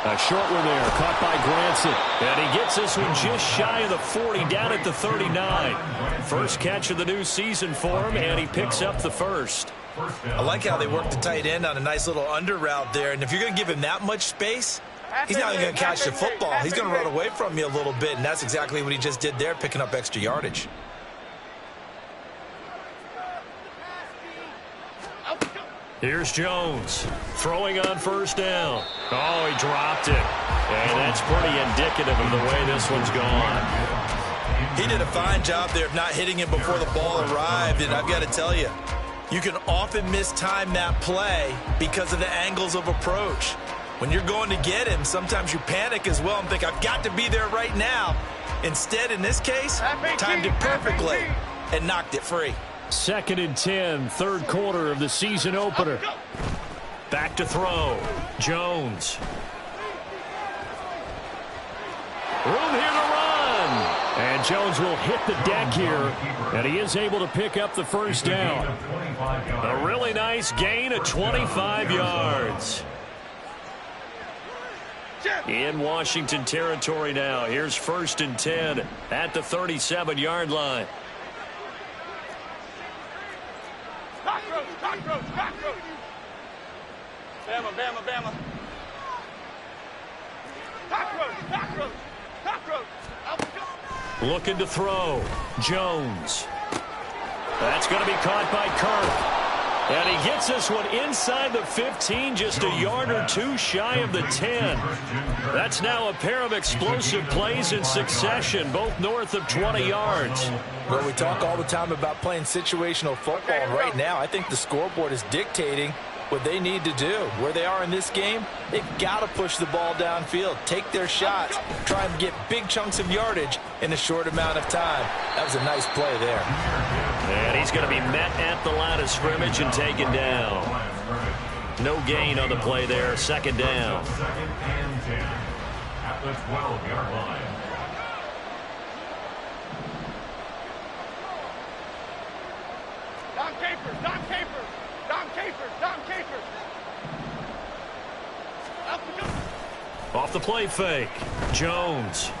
A short one there, caught by Granson. And he gets this one just shy of the 40, down at the 39. First catch of the new season for him, and he picks up the first. I like how they work the tight end on a nice little under route there. And if you're going to give him that much space, he's not even going to catch the football. He's going to run away from you a little bit, and that's exactly what he just did there, picking up extra yardage. Here's Jones throwing on first down. Oh, he dropped it. And that's pretty indicative of the way this one's gone. He did a fine job there of not hitting him before the ball arrived, and I've got to tell you, you can often mistime that play because of the angles of approach. When you're going to get him, sometimes you panic as well and think, I've got to be there right now. Instead, in this case, timed it perfectly and knocked it free. 2nd and 10, third quarter of the season opener. Back to throw. Jones. Room here to run. And Jones will hit the deck here, and he is able to pick up the first down. A really nice gain of 25 yards. In Washington territory now. Here's 1st and 10 at the 37-yard line. Cockroach. Bama. Cockroach. Looking to throw. Jones. That's going to be caught by Kirk. And he gets this one inside the 15, just a yard or 2 shy of the 10. That's now a pair of explosive plays in succession, both north of 20 yards. Well, we talk all the time about playing situational football, and right now I think the scoreboard is dictating what they need to do. Where they are in this game, they've got to push the ball downfield, take their shots, try and get big chunks of yardage in a short amount of time. That was a nice play there. And he's going to be met at the line of scrimmage and taken down. No gain on the play there. 2nd down. 2nd and 10 at the 12-yard line. Dom Capers. Off the play fake. Jones.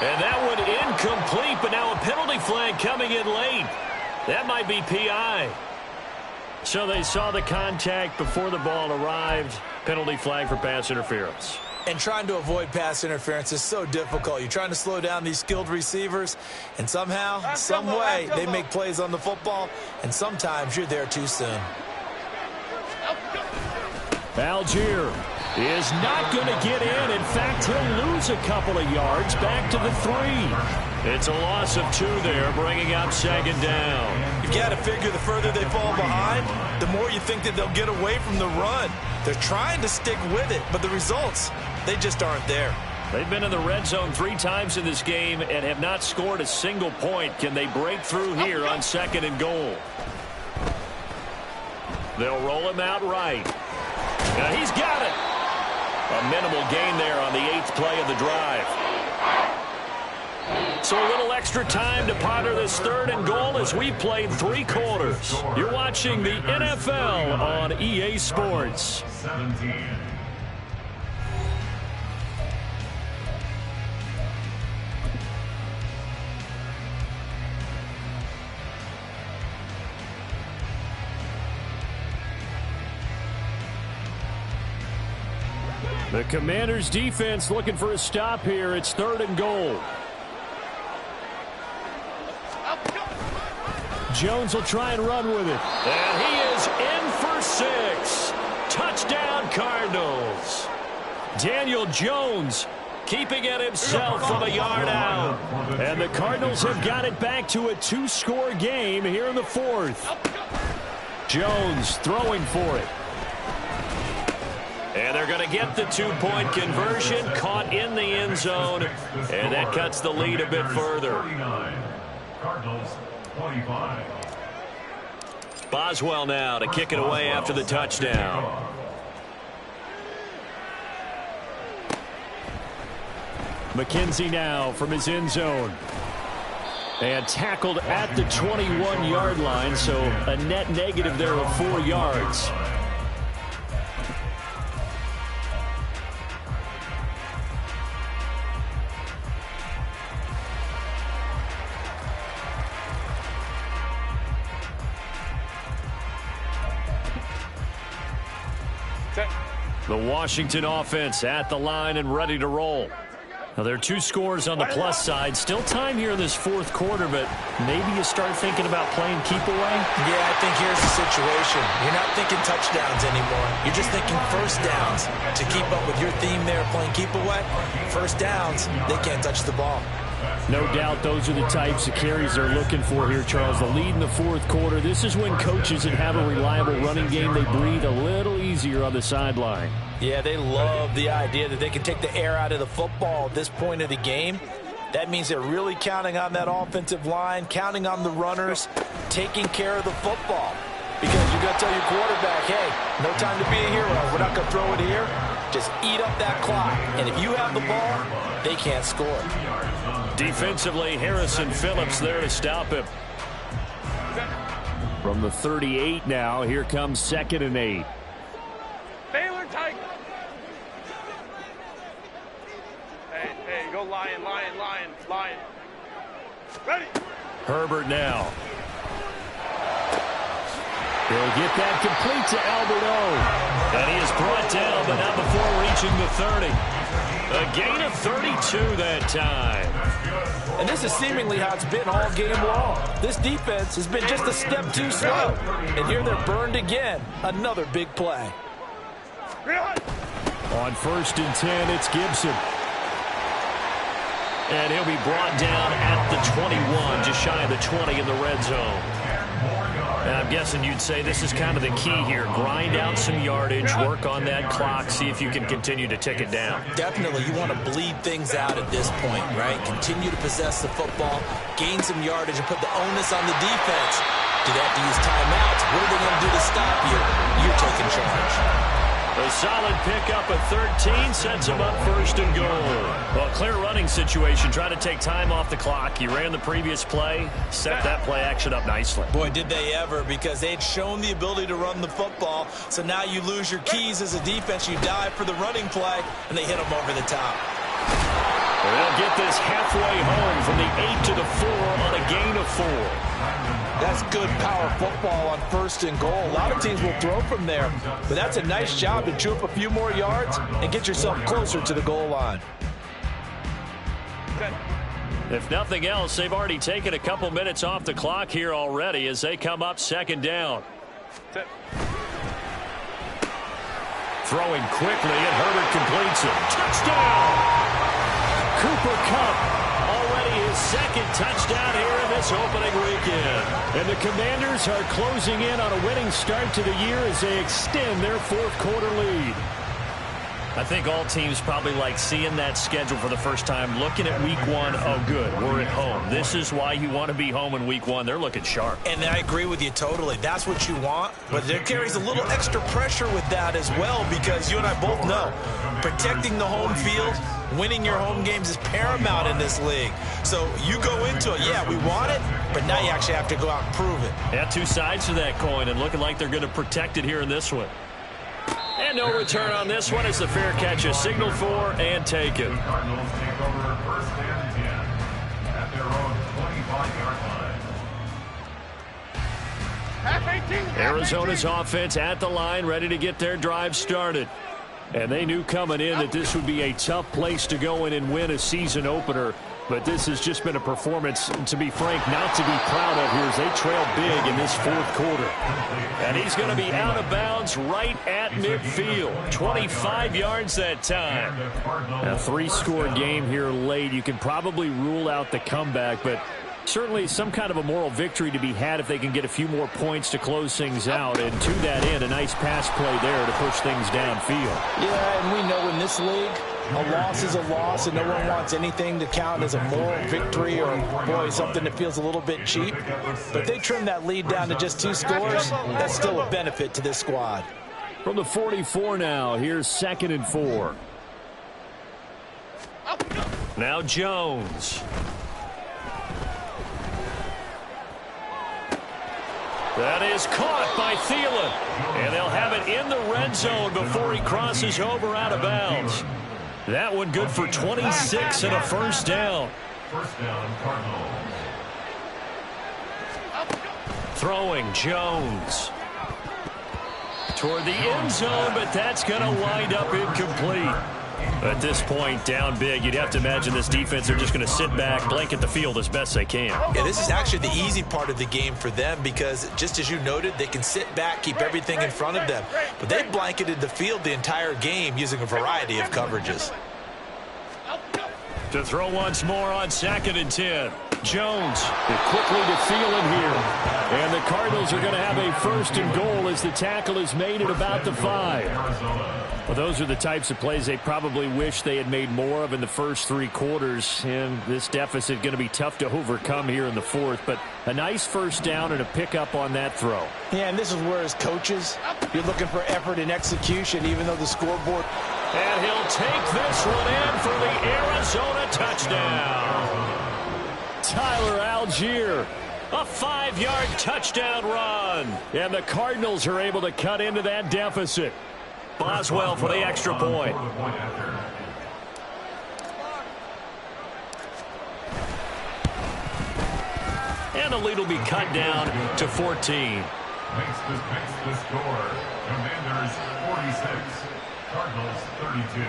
And that one incomplete, but now a penalty flag coming in late. That might be PI. So they saw the contact before the ball arrived. Penalty flag for pass interference. And trying to avoid pass interference is so difficult. You're trying to slow down these skilled receivers, and somehow, some way, they make plays on the football, and sometimes you're there too soon. Algier is not going to get in. In fact, he'll lose a couple of yards back to the 3. It's a loss of 2 there, bringing up 2nd down. You've got to figure the further they fall behind, the more you think that they'll get away from the run. They're trying to stick with it, but the results, they just aren't there. They've been in the red zone 3 times in this game and have not scored a single point. Can they break through here on 2nd and goal? They'll roll him out right. Now he's got it. A minimal gain there on the 8th play of the drive. So a little extra time to ponder this 3rd and goal as we played 3 quarters. You're watching the NFL on EA Sports. 17. The Commanders' defense looking for a stop here. It's 3rd and goal. Jones will try and run with it. And he is in for 6. Touchdown, Cardinals. Daniel Jones keeping it himself from a yard out. And the Cardinals have got it back to a 2-score game here in the 4th. Jones throwing for it. And they're going to get the two-point conversion, caught in the end zone, and that cuts the lead a bit further. Cardinals 25. Boswell now to kick it away after the touchdown. McKenzie now from his end zone. And tackled at the 21-yard line, so a net negative there of 4 yards. The Washington offense at the line and ready to roll. Now, there are 2 scores on the plus side. Still time here in this fourth quarter, but maybe you start thinking about playing keep away? Yeah, I think here's the situation. You're not thinking touchdowns anymore. You're just thinking first downs. To keep up with your theme there, playing keep away, first downs, they can't touch the ball. No doubt those are the types of carries they're looking for here, Charles. The lead in the fourth quarter. This is when coaches that have a reliable running game, they breathe a little easier on the sideline. Yeah, they love the idea that they can take the air out of the football at this point of the game. That means they're really counting on that offensive line, counting on the runners, taking care of the football. Because you're going to tell your quarterback, hey, no time to be a hero. We're not going to throw it here. Just eat up that clock. And if you have the ball, they can't score. Defensively, Harrison Phillips there to stop him. From the 38 now, here comes 2nd and 8. Baylor tight. Hey, go lion. Ready. Herbert now. He'll get that complete to Alberto. And he is brought down, but not before reaching the 30. A gain of 32 that time. And this is seemingly how it's been all game long. This defense has been just a step too slow. And here they're burned again. Another big play. On 1st and 10, it's Gibson. And he'll be brought down at the 21, just shy of the 20 in the red zone. And I'm guessing you'd say this is kind of the key here. Grind out some yardage, work on that clock, see if you can continue to tick it down. Definitely, you want to bleed things out at this point, right? Continue to possess the football, gain some yardage, and put the onus on the defense. Do they have to use timeouts? What are they going to do to stop you? You're taking charge. A solid pickup at 13 sets him up 1st and goal. Well, clear running situation. Try to take time off the clock. He ran the previous play, set that play action up nicely. Boy, did they ever, because they'd shown the ability to run the football. So now you lose your keys as a defense. You dive for the running play, and they hit them over the top. They'll get this halfway home from the 8 to the 4 on a gain of 4. That's good power football on 1st and goal. A lot of teams will throw from there, but that's a nice job to chew up a few more yards and get yourself closer to the goal line. If nothing else, they've already taken a couple minutes off the clock here already as they come up 2nd down. Throwing quickly, and Herbert completes it. Touchdown! Cooper Kupp. Already his 2nd touchdown here in this opening weekend. And the Commanders are closing in on a winning start to the year as they extend their 4th quarter lead. I think all teams probably like seeing that schedule for the first time, looking at week 1. Oh, good, we're at home. This is why you want to be home in week 1. They're looking sharp. And I agree with you totally. That's what you want. But there carries a little extra pressure with that as well, because you and I both know protecting the home field, winning your home games is paramount in this league. So you go into it, yeah, we want it, but now you actually have to go out and prove it. Yeah, 2 sides to that coin, and looking like they're going to protect it here in this one. And no return on this one as the fair catch is signaled for and taken. Cardinals take over 1st and 10 at their own 25-yard line. Arizona's offense at the line, ready to get their drive started. And they knew coming in that this would be a tough place to go in and win a season opener. But this has just been a performance, to be frank, not to be proud of here as they trail big in this 4th quarter. And he's going to be out of bounds right at midfield. 25 yards that time. A 3-score game here late. You can probably rule out the comeback, but Certainly some kind of a moral victory to be had if they can get a few more points to close things out. And to that end, a nice pass play there to push things downfield. Yeah, and we know in this league, a loss is a loss, and no one wants anything to count as a moral victory or, boy, something that feels a little bit cheap. But they trim that lead down to just 2 scores. That's still a benefit to this squad. From the 44 now, here's 2nd and 4. Now Jones. That is caught by Thielen. And they'll have it in the red zone before he crosses over out of bounds. That one good for 26 and a first down. First down, Cardinals. Throwing Jones. Toward the end zone, but that's going to wind up incomplete. At this point, down big, you'd have to imagine this defense, they're just going to sit back, blanket the field as best they can. Yeah, this is actually the easy part of the game for them because, just as you noted, they can sit back, keep everything in front of them. But they blanketed the field the entire game using a variety of coverages. To throw once more on 2nd and 10. Jones quickly to Thielen here. And the Cardinals are going to have a 1st and goal as the tackle is made at about the 5. Well, those are the types of plays they probably wish they had made more of in the first 3 quarters. And this deficit going to be tough to overcome here in the 4th. But a nice first down and a pickup on that throw. Yeah, and this is where, as coaches, you're looking for effort and execution, even though the scoreboard. And he'll take this one in for the Arizona touchdown. Tyler Algier, a 5-yard touchdown run. And the Cardinals are able to cut into that deficit. Boswell for the extra point. And the lead will be cut down to 14. Makes the score. Commanders 46. Cardinals 32.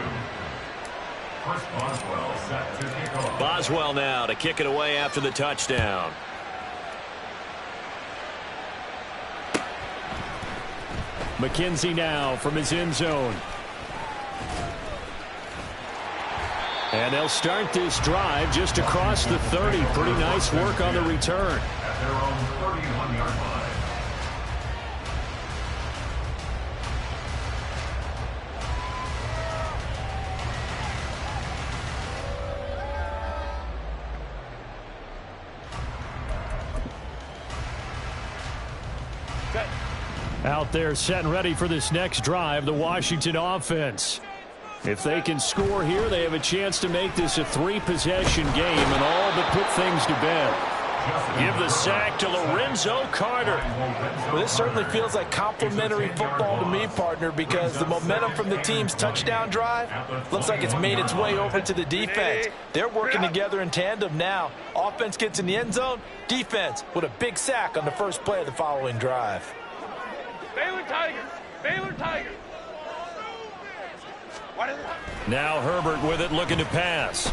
First Boswell set to kick off. Boswell now to kick it away after the touchdown. McKenzie now from his end zone. And they'll start this drive just across the 30. Pretty nice work on the return. At their own 31-yard line. Out there set and ready for this next drive, the Washington offense. If they can score here, they have a chance to make this a 3-possession game and all but put things to bed. Give the sack to Lorenzo Carter. Well, this certainly feels like complimentary football to me, partner, because the momentum from the team's touchdown drive looks like it's made its way over to the defense. They're working together in tandem now. Offense gets in the end zone, defense with a big sack on the first play of the following drive. Baylor Tigers! Baylor Tigers! Now Herbert with it, looking to pass.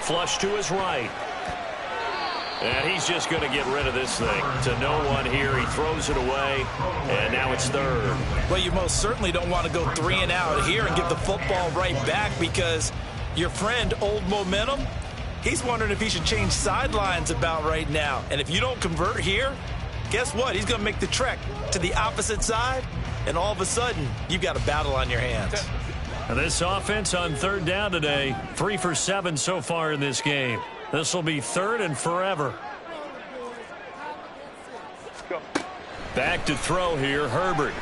Flush to his right. And he's just going to get rid of this thing. To no one here. He throws it away. And now it's 3rd. Well, you most certainly don't want to go 3 and out here and give the football right back because your friend, Old Momentum, he's wondering if he should change sidelines about right now. And if you don't convert here, guess what? He's going to make the trek to the opposite side, and all of a sudden, you've got a battle on your hands. This offense on 3rd down today, 3 for 7 so far in this game. This will be 3rd and forever. Back to throw here, Herbert.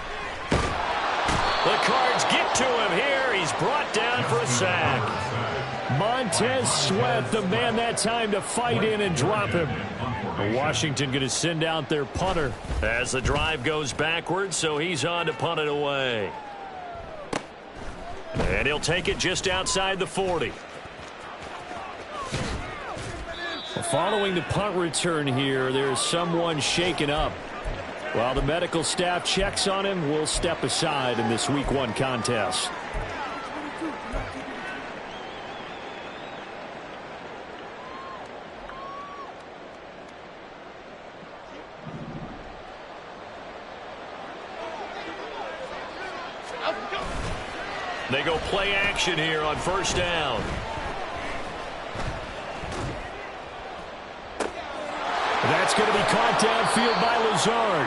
The Cards get to him here. He's brought down for a sack. Montez Sweat, the man that time to fight in and drop him. Washington going to send out their punter as the drive goes backwards, so he's on to punt it away. And he'll take it just outside the 40. Following the punt return here, there's someone shaken up. While the medical staff checks on him, we'll step aside in this Week 1 contest. They go play action here on 1st down. That's going to be caught downfield by Lazard.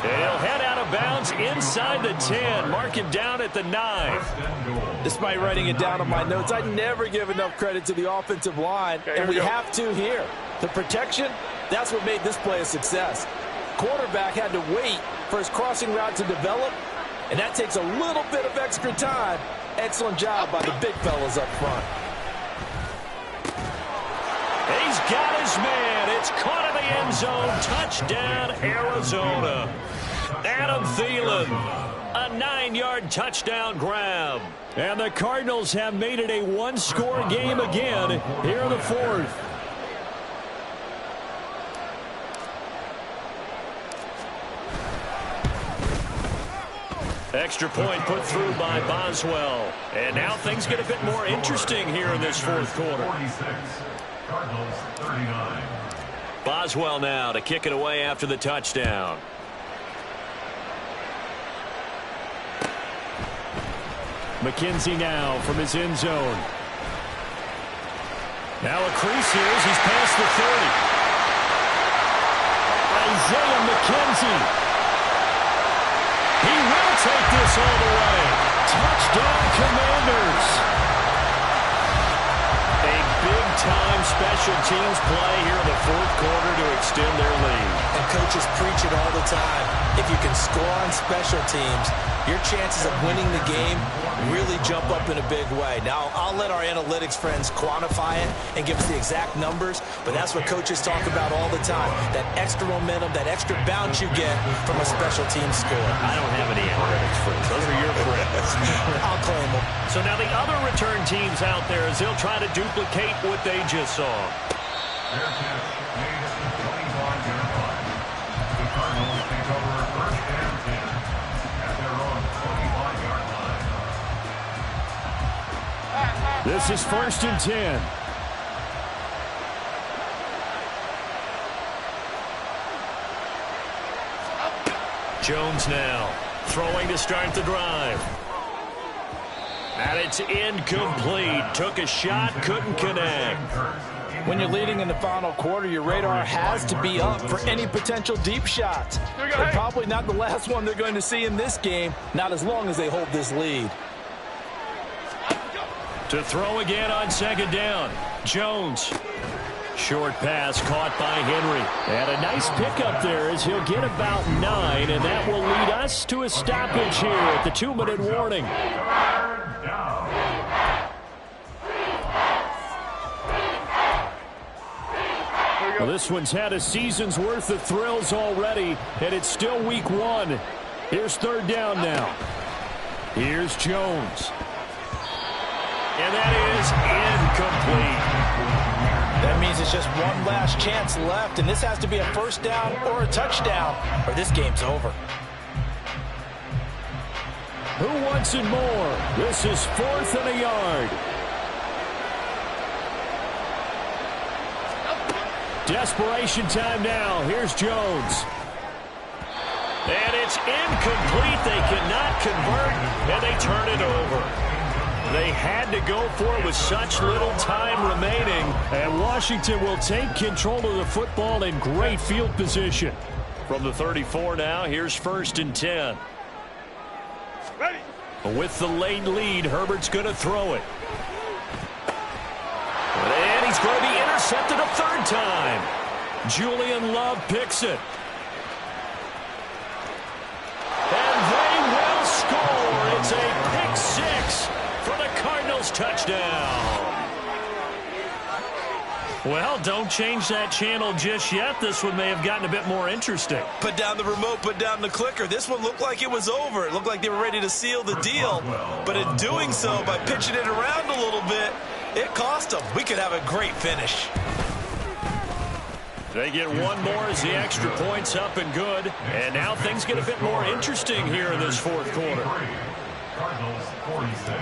And he'll head out of bounds inside the 10. Mark him down at the 9. Despite writing it down on my notes, I never give enough credit to the offensive line, and we have to here. The protection, that's what made this play a success. Quarterback had to wait for his crossing route to develop, and that takes a little bit of extra time. Excellent job by the big fellas up front. He's got his man. It's caught in the end zone. Touchdown, Arizona. Adam Thielen, a 9-yard touchdown grab. And the Cardinals have made it a one-score game again here in the fourth. Extra point put through by Boswell. And now things get a bit more interesting here in this fourth quarter. Cardinals 39. Boswell now to kick it away after the touchdown. McKenzie now from his end zone. Now a crease here as he's past the 30. Isaiah McKenzie. He will take this all the way. Touchdown, Commanders. A big-time special teams play here in the fourth quarter to extend their lead. And coaches preach it all the time. If you can score on special teams, your chances of winning the game really jump up in a big way. Now, I'll let our analytics friends quantify it and give us the exact numbers, but that's what coaches talk about all the time. That extra momentum, that extra bounce you get from a special team score. I don't have any analytics friends. Those are your friends. I'll claim them. So now the other return teams out there as they'll try to duplicate what they just saw. Their catch made at the 25-yard line. The Cardinals take over first and 10 at their own 25-yard line. This is first and 10. Jones now throwing to start the drive. And it's incomplete. Took a shot, couldn't connect. When you're leading in the final quarter, your radar has to be up for any potential deep shots. But probably not the last one they're going to see in this game, not as long as they hold this lead. To throw again on second down. Jones. Short pass caught by Henry. And a nice pickup there as he'll get about 9, and that will lead us to a stoppage here at the 2-minute warning. Well, this one's had a season's worth of thrills already, and it's still week 1. Here's third down now. Here's Jones. And that is incomplete. That means it's just one last chance left, and this has to be a first down or a touchdown, or this game's over. Who wants it more? This is 4th and a yard. Desperation time now. Here's Jones. And it's incomplete. They cannot convert, and they turn it over. They had to go for it with such little time remaining, and Washington will take control of the football in great field position. From the 34 now, here's first and 10. Ready. With the late lead, Herbert's going to throw it. And he's going to be intercepted a third time. Julian Love picks it. And they will score. It's a pick 6 for the Cardinals touchdown. Well, don't change that channel just yet. This one may have gotten a bit more interesting. Put down the remote, put down the clicker. This one looked like it was over. It looked like they were ready to seal the deal. But in doing so, by pitching it around a little bit, it cost them. We could have a great finish. They get one more as the extra point's up and good. And now things get a bit more interesting here in this fourth quarter. Cardinals 46.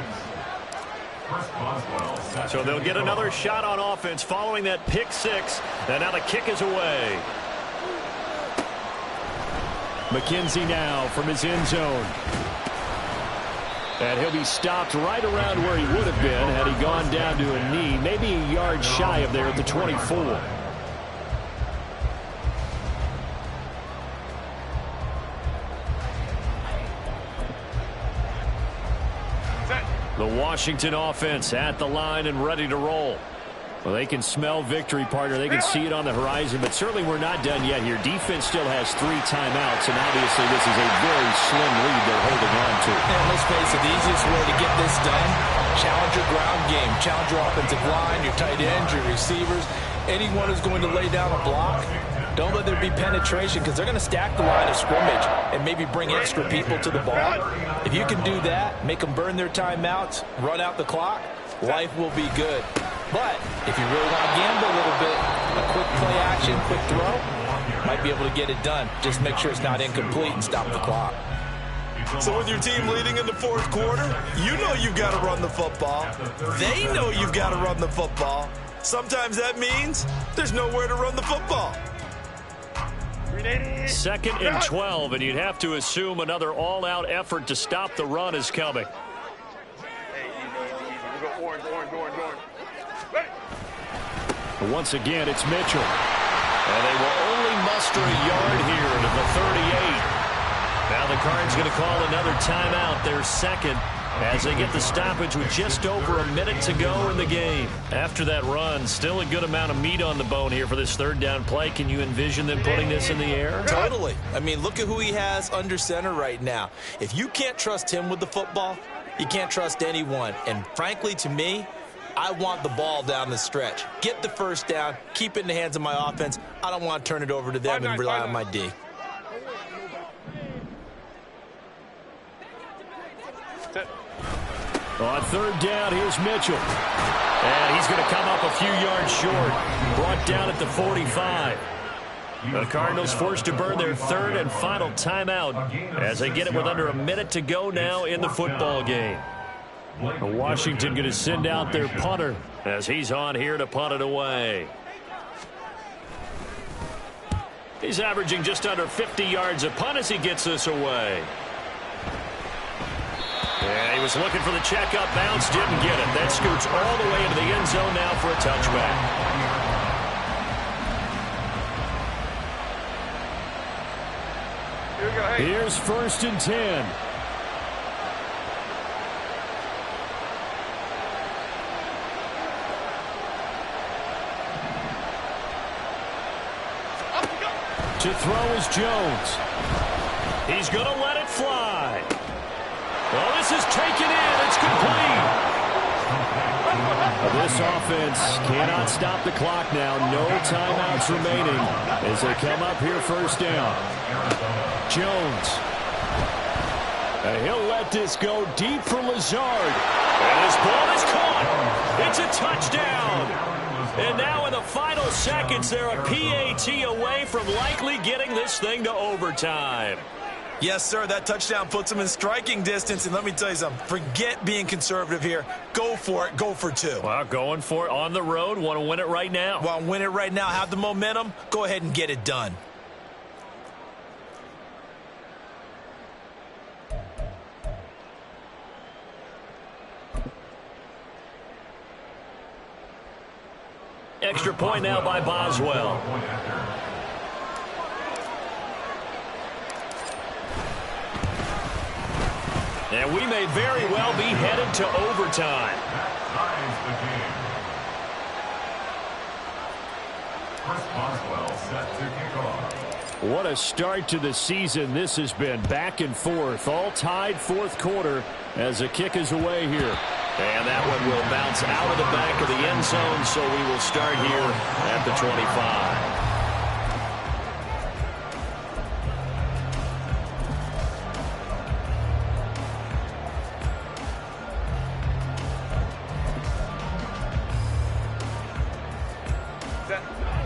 So they'll get another shot on offense following that pick 6. And now the kick is away. McKenzie now from his end zone. And he'll be stopped right around where he would have been had he gone down to a knee, maybe a yard shy of there at the 24. The Washington offense at the line and ready to roll. Well, they can smell victory, partner. They can see it on the horizon, but certainly we're not done yet here. Defense still has 3 timeouts, and obviously this is a very slim lead they're holding on to. And let's face it, the easiest way to get this done, challenge your ground game. Challenge your offensive line, your tight ends, your receivers. Anyone who's going to lay down a block, don't let there be penetration because they're going to stack the line of scrimmage and maybe bring extra people to the ball. If you can do that, make them burn their timeouts, run out the clock, life will be good. But if you really want to gamble a little bit, a quick play action, quick throw, might be able to get it done. Just make sure it's not incomplete and stop the clock. So with your team leading in the fourth quarter, you know you've got to run the football. They know you've got to run the football. Sometimes that means there's nowhere to run the football. 2nd and 12, and you'd have to assume another all-out effort to stop the run is coming. Hey, easy. We go orange. Ready. Once again, it's Mitchell. And they will only muster a yard here to the 38. Now the Cards going to call another timeout, their second, as they get the stoppage with just over a minute to go in the game. After that run, still a good amount of meat on the bone here for this 3rd down play. Can you envision them putting this in the air? Totally. I mean, look at who he has under center right now. If you can't trust him with the football, you can't trust anyone. And frankly, to me, I want the ball down the stretch. Get the first down, keep it in the hands of my offense. I don't want to turn it over to them and rely on my D. On 3rd down, here's Mitchell. And he's going to come up a few yards short. Brought down at the 45. The Cardinals forced to burn their 3rd and final timeout as they get it with under a minute to go now in the football game. Washington going to send out their punter as he's on here to punt it away. He's averaging just under 50 yards a punt as he gets this away. And he was looking for the checkup bounce, didn't get it. That scoots all the way into the end zone now for a touchback. Here we go. Hey. Here's 1st and 10. To throw is Jones. He's going to let it fly. Well, this is taken in. It's complete. This offense cannot stop the clock now. No timeouts remaining as they come up here 1st down. Jones. And he'll let this go deep for Lazard. And this ball is caught. It's a touchdown. And now in the final seconds, they're a PAT away from likely getting this thing to overtime. Yes, sir, that touchdown puts them in striking distance. And let me tell you something, forget being conservative here. Go for it. Go for 2. Well, going for it on the road. Want to win it right now. Want to win it right now, have the momentum, go ahead and get it done. Extra point now by Boswell. And we may very well be headed to overtime. Ties the game. Chris Boswell set to kick off. What a start to the season this has been. Back and forth, all tied 4th quarter as the kick is away here. And that one will bounce out of the back of the end zone, so we will start here at the 25.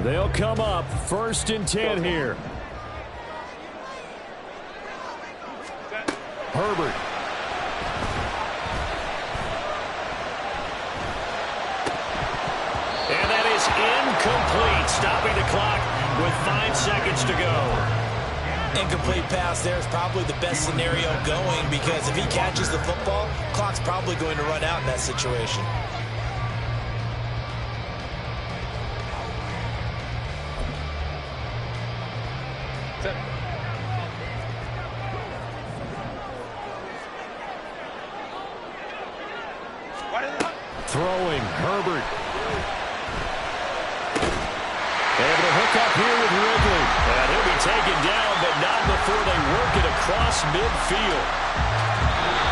They'll come up 1st and 10 here. Herbert. And that is incomplete, stopping the clock with 5 seconds to go. Incomplete pass there is probably the best scenario going because if he catches the football, clock's probably going to run out in that situation. Throwing, Herbert. Able to hook up here with Ridley. And he'll be taken down, but not before they work it across midfield.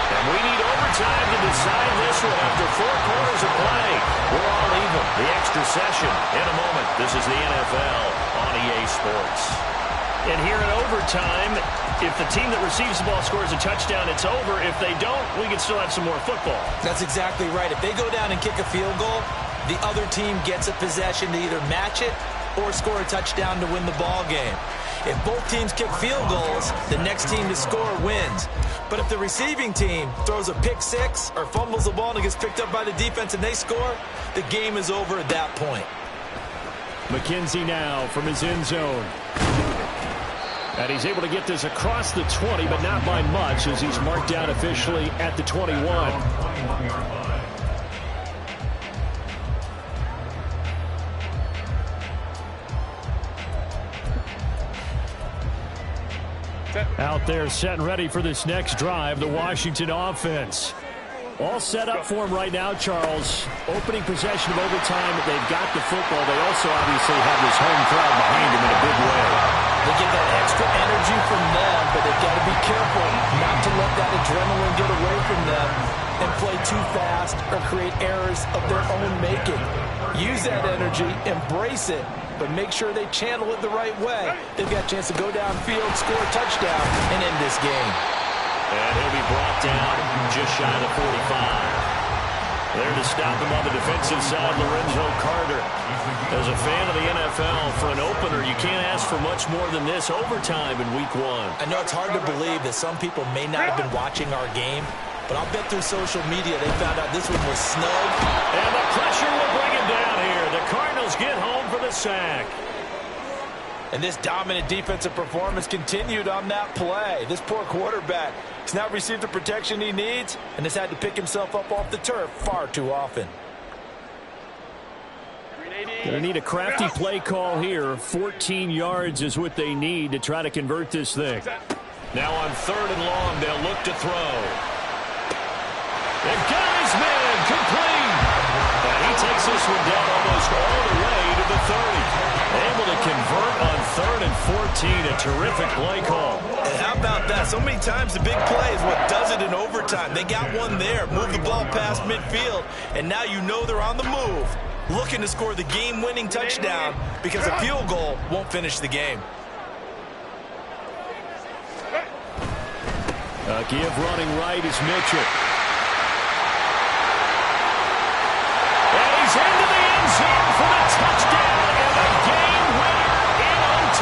And we need overtime to decide this one after 4 quarters of play. We're all even. The extra session in a moment. This is the NFL on EA Sports. And here in overtime, if the team that receives the ball scores a touchdown, it's over. If they don't, we can still have some more football. That's exactly right. If they go down and kick a field goal, the other team gets a possession to either match it or score a touchdown to win the ball game. If both teams kick field goals, the next team to score wins. But if the receiving team throws a pick six or fumbles the ball and it gets picked up by the defense and they score, the game is over at that point. McKenzie now from his end zone. And he's able to get this across the 20, but not by much as he's marked down officially at the 21. Out there set and ready for this next drive, the Washington offense. All set up for him right now, Charles. Opening possession of overtime. They've got the football. They also obviously have this home crowd behind them in a big way. They get that extra energy from them, but they've got to be careful not to let that adrenaline get away from them and play too fast or create errors of their own making. Use that energy, embrace it, but make sure they channel it the right way. They've got a chance to go downfield, score a touchdown, and end this game. And he'll be brought down just shy of the 45. There to stop him on the defensive side, Lorenzo Carter. As a fan of the NFL, for an opener, you can't ask for much more than this overtime in Week 1. I know it's hard to believe that some people may not have been watching our game, but I'll bet through social media they found out this one was snug. And the pressure will bring him down here. The Cardinals get home for the sack. And this dominant defensive performance continued on that play. This poor quarterback has not received the protection he needs and has had to pick himself up off the turf far too often. Going to need a crafty play call here. 14 yards is what they need to try to convert this thing. Now on 3rd and long, they'll look to throw. They've got his man complete. And he takes this one down almost all the way to the 30. Able to convert on 3rd and 14. A terrific play call. And how about that? So many times the big play is what does it in overtime. They got one there, move the ball past midfield, and now you know they're on the move, looking to score the game-winning touchdown because a field goal won't finish the game. A give running right is Mitchell. And he's into the end zone for the touchdown and a game winner in OT.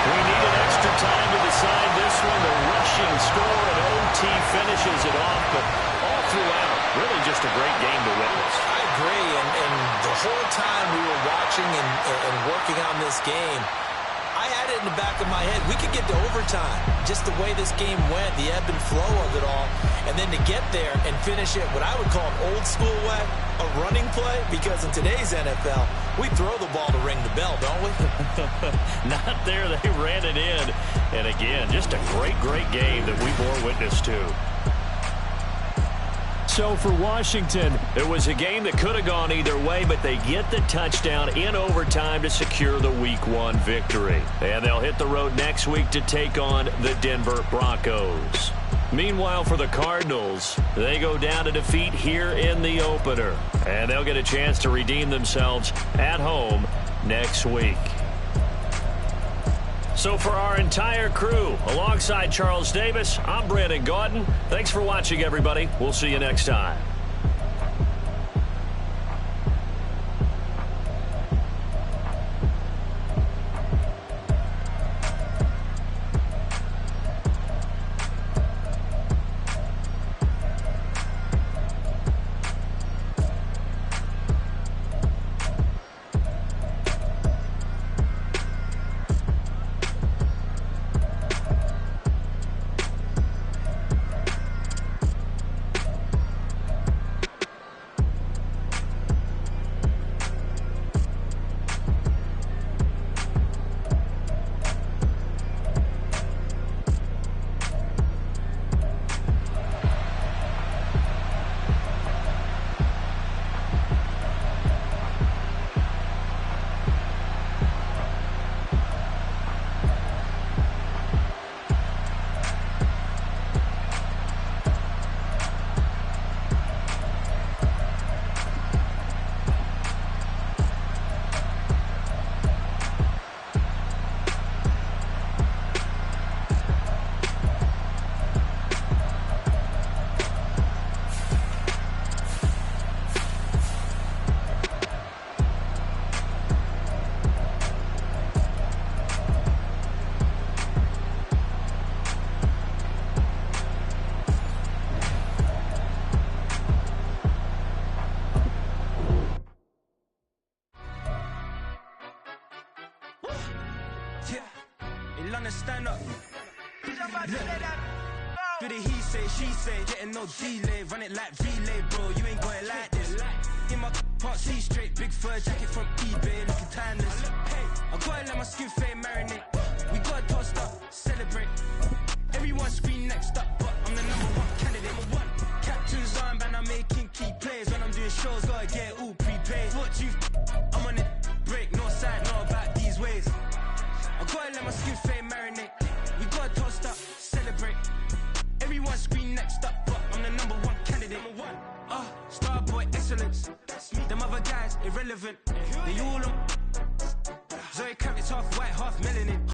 We need an extra time to decide this one. The rushing score and OT finishes it off, but all throughout, really just a great game to witness. I agree, and the whole time we were watching and working on this game, I had it in the back of my head. We could get to overtime. Just the way this game went, the ebb and flow of it all. And then to get there and finish it what I would call an old school way, a running play, because in today's NFL, we throw the ball to ring the bell, don't we? Not there. They ran it in. And again, just a great, great game that we bore witness to. So for Washington, it was a game that could have gone either way, but they get the touchdown in overtime to secure the Week 1 victory. And they'll hit the road next week to take on the Denver Broncos. Meanwhile, for the Cardinals, they go down to defeat here in the opener. And they'll get a chance to redeem themselves at home next week. So for our entire crew, alongside Charles Davis, I'm Brandon Gaudin. Thanks for watching, everybody. We'll see you next time. stand up. Do the he say, she say, getting no delay. Run it like relay, bro, you ain't got it like this. In my part C straight, big fur jacket from eBay, looking timeless. Hey, I gotta let my skin fade marinate. We gotta toast up, celebrate. Everyone scream next up, but I'm the #1 candidate. Captain's armband, I'm making key plays. When I'm doing shows, gotta get it all prepaid. What you, I'm on it, break, no side, know about these ways. I gotta let my skin fade marinate. We gotta toast up, celebrate. Everyone scream next up, but I'm the #1 candidate. Starboy excellence. Them other guys irrelevant. They all on. Zoe Kravitz half white, half melanin.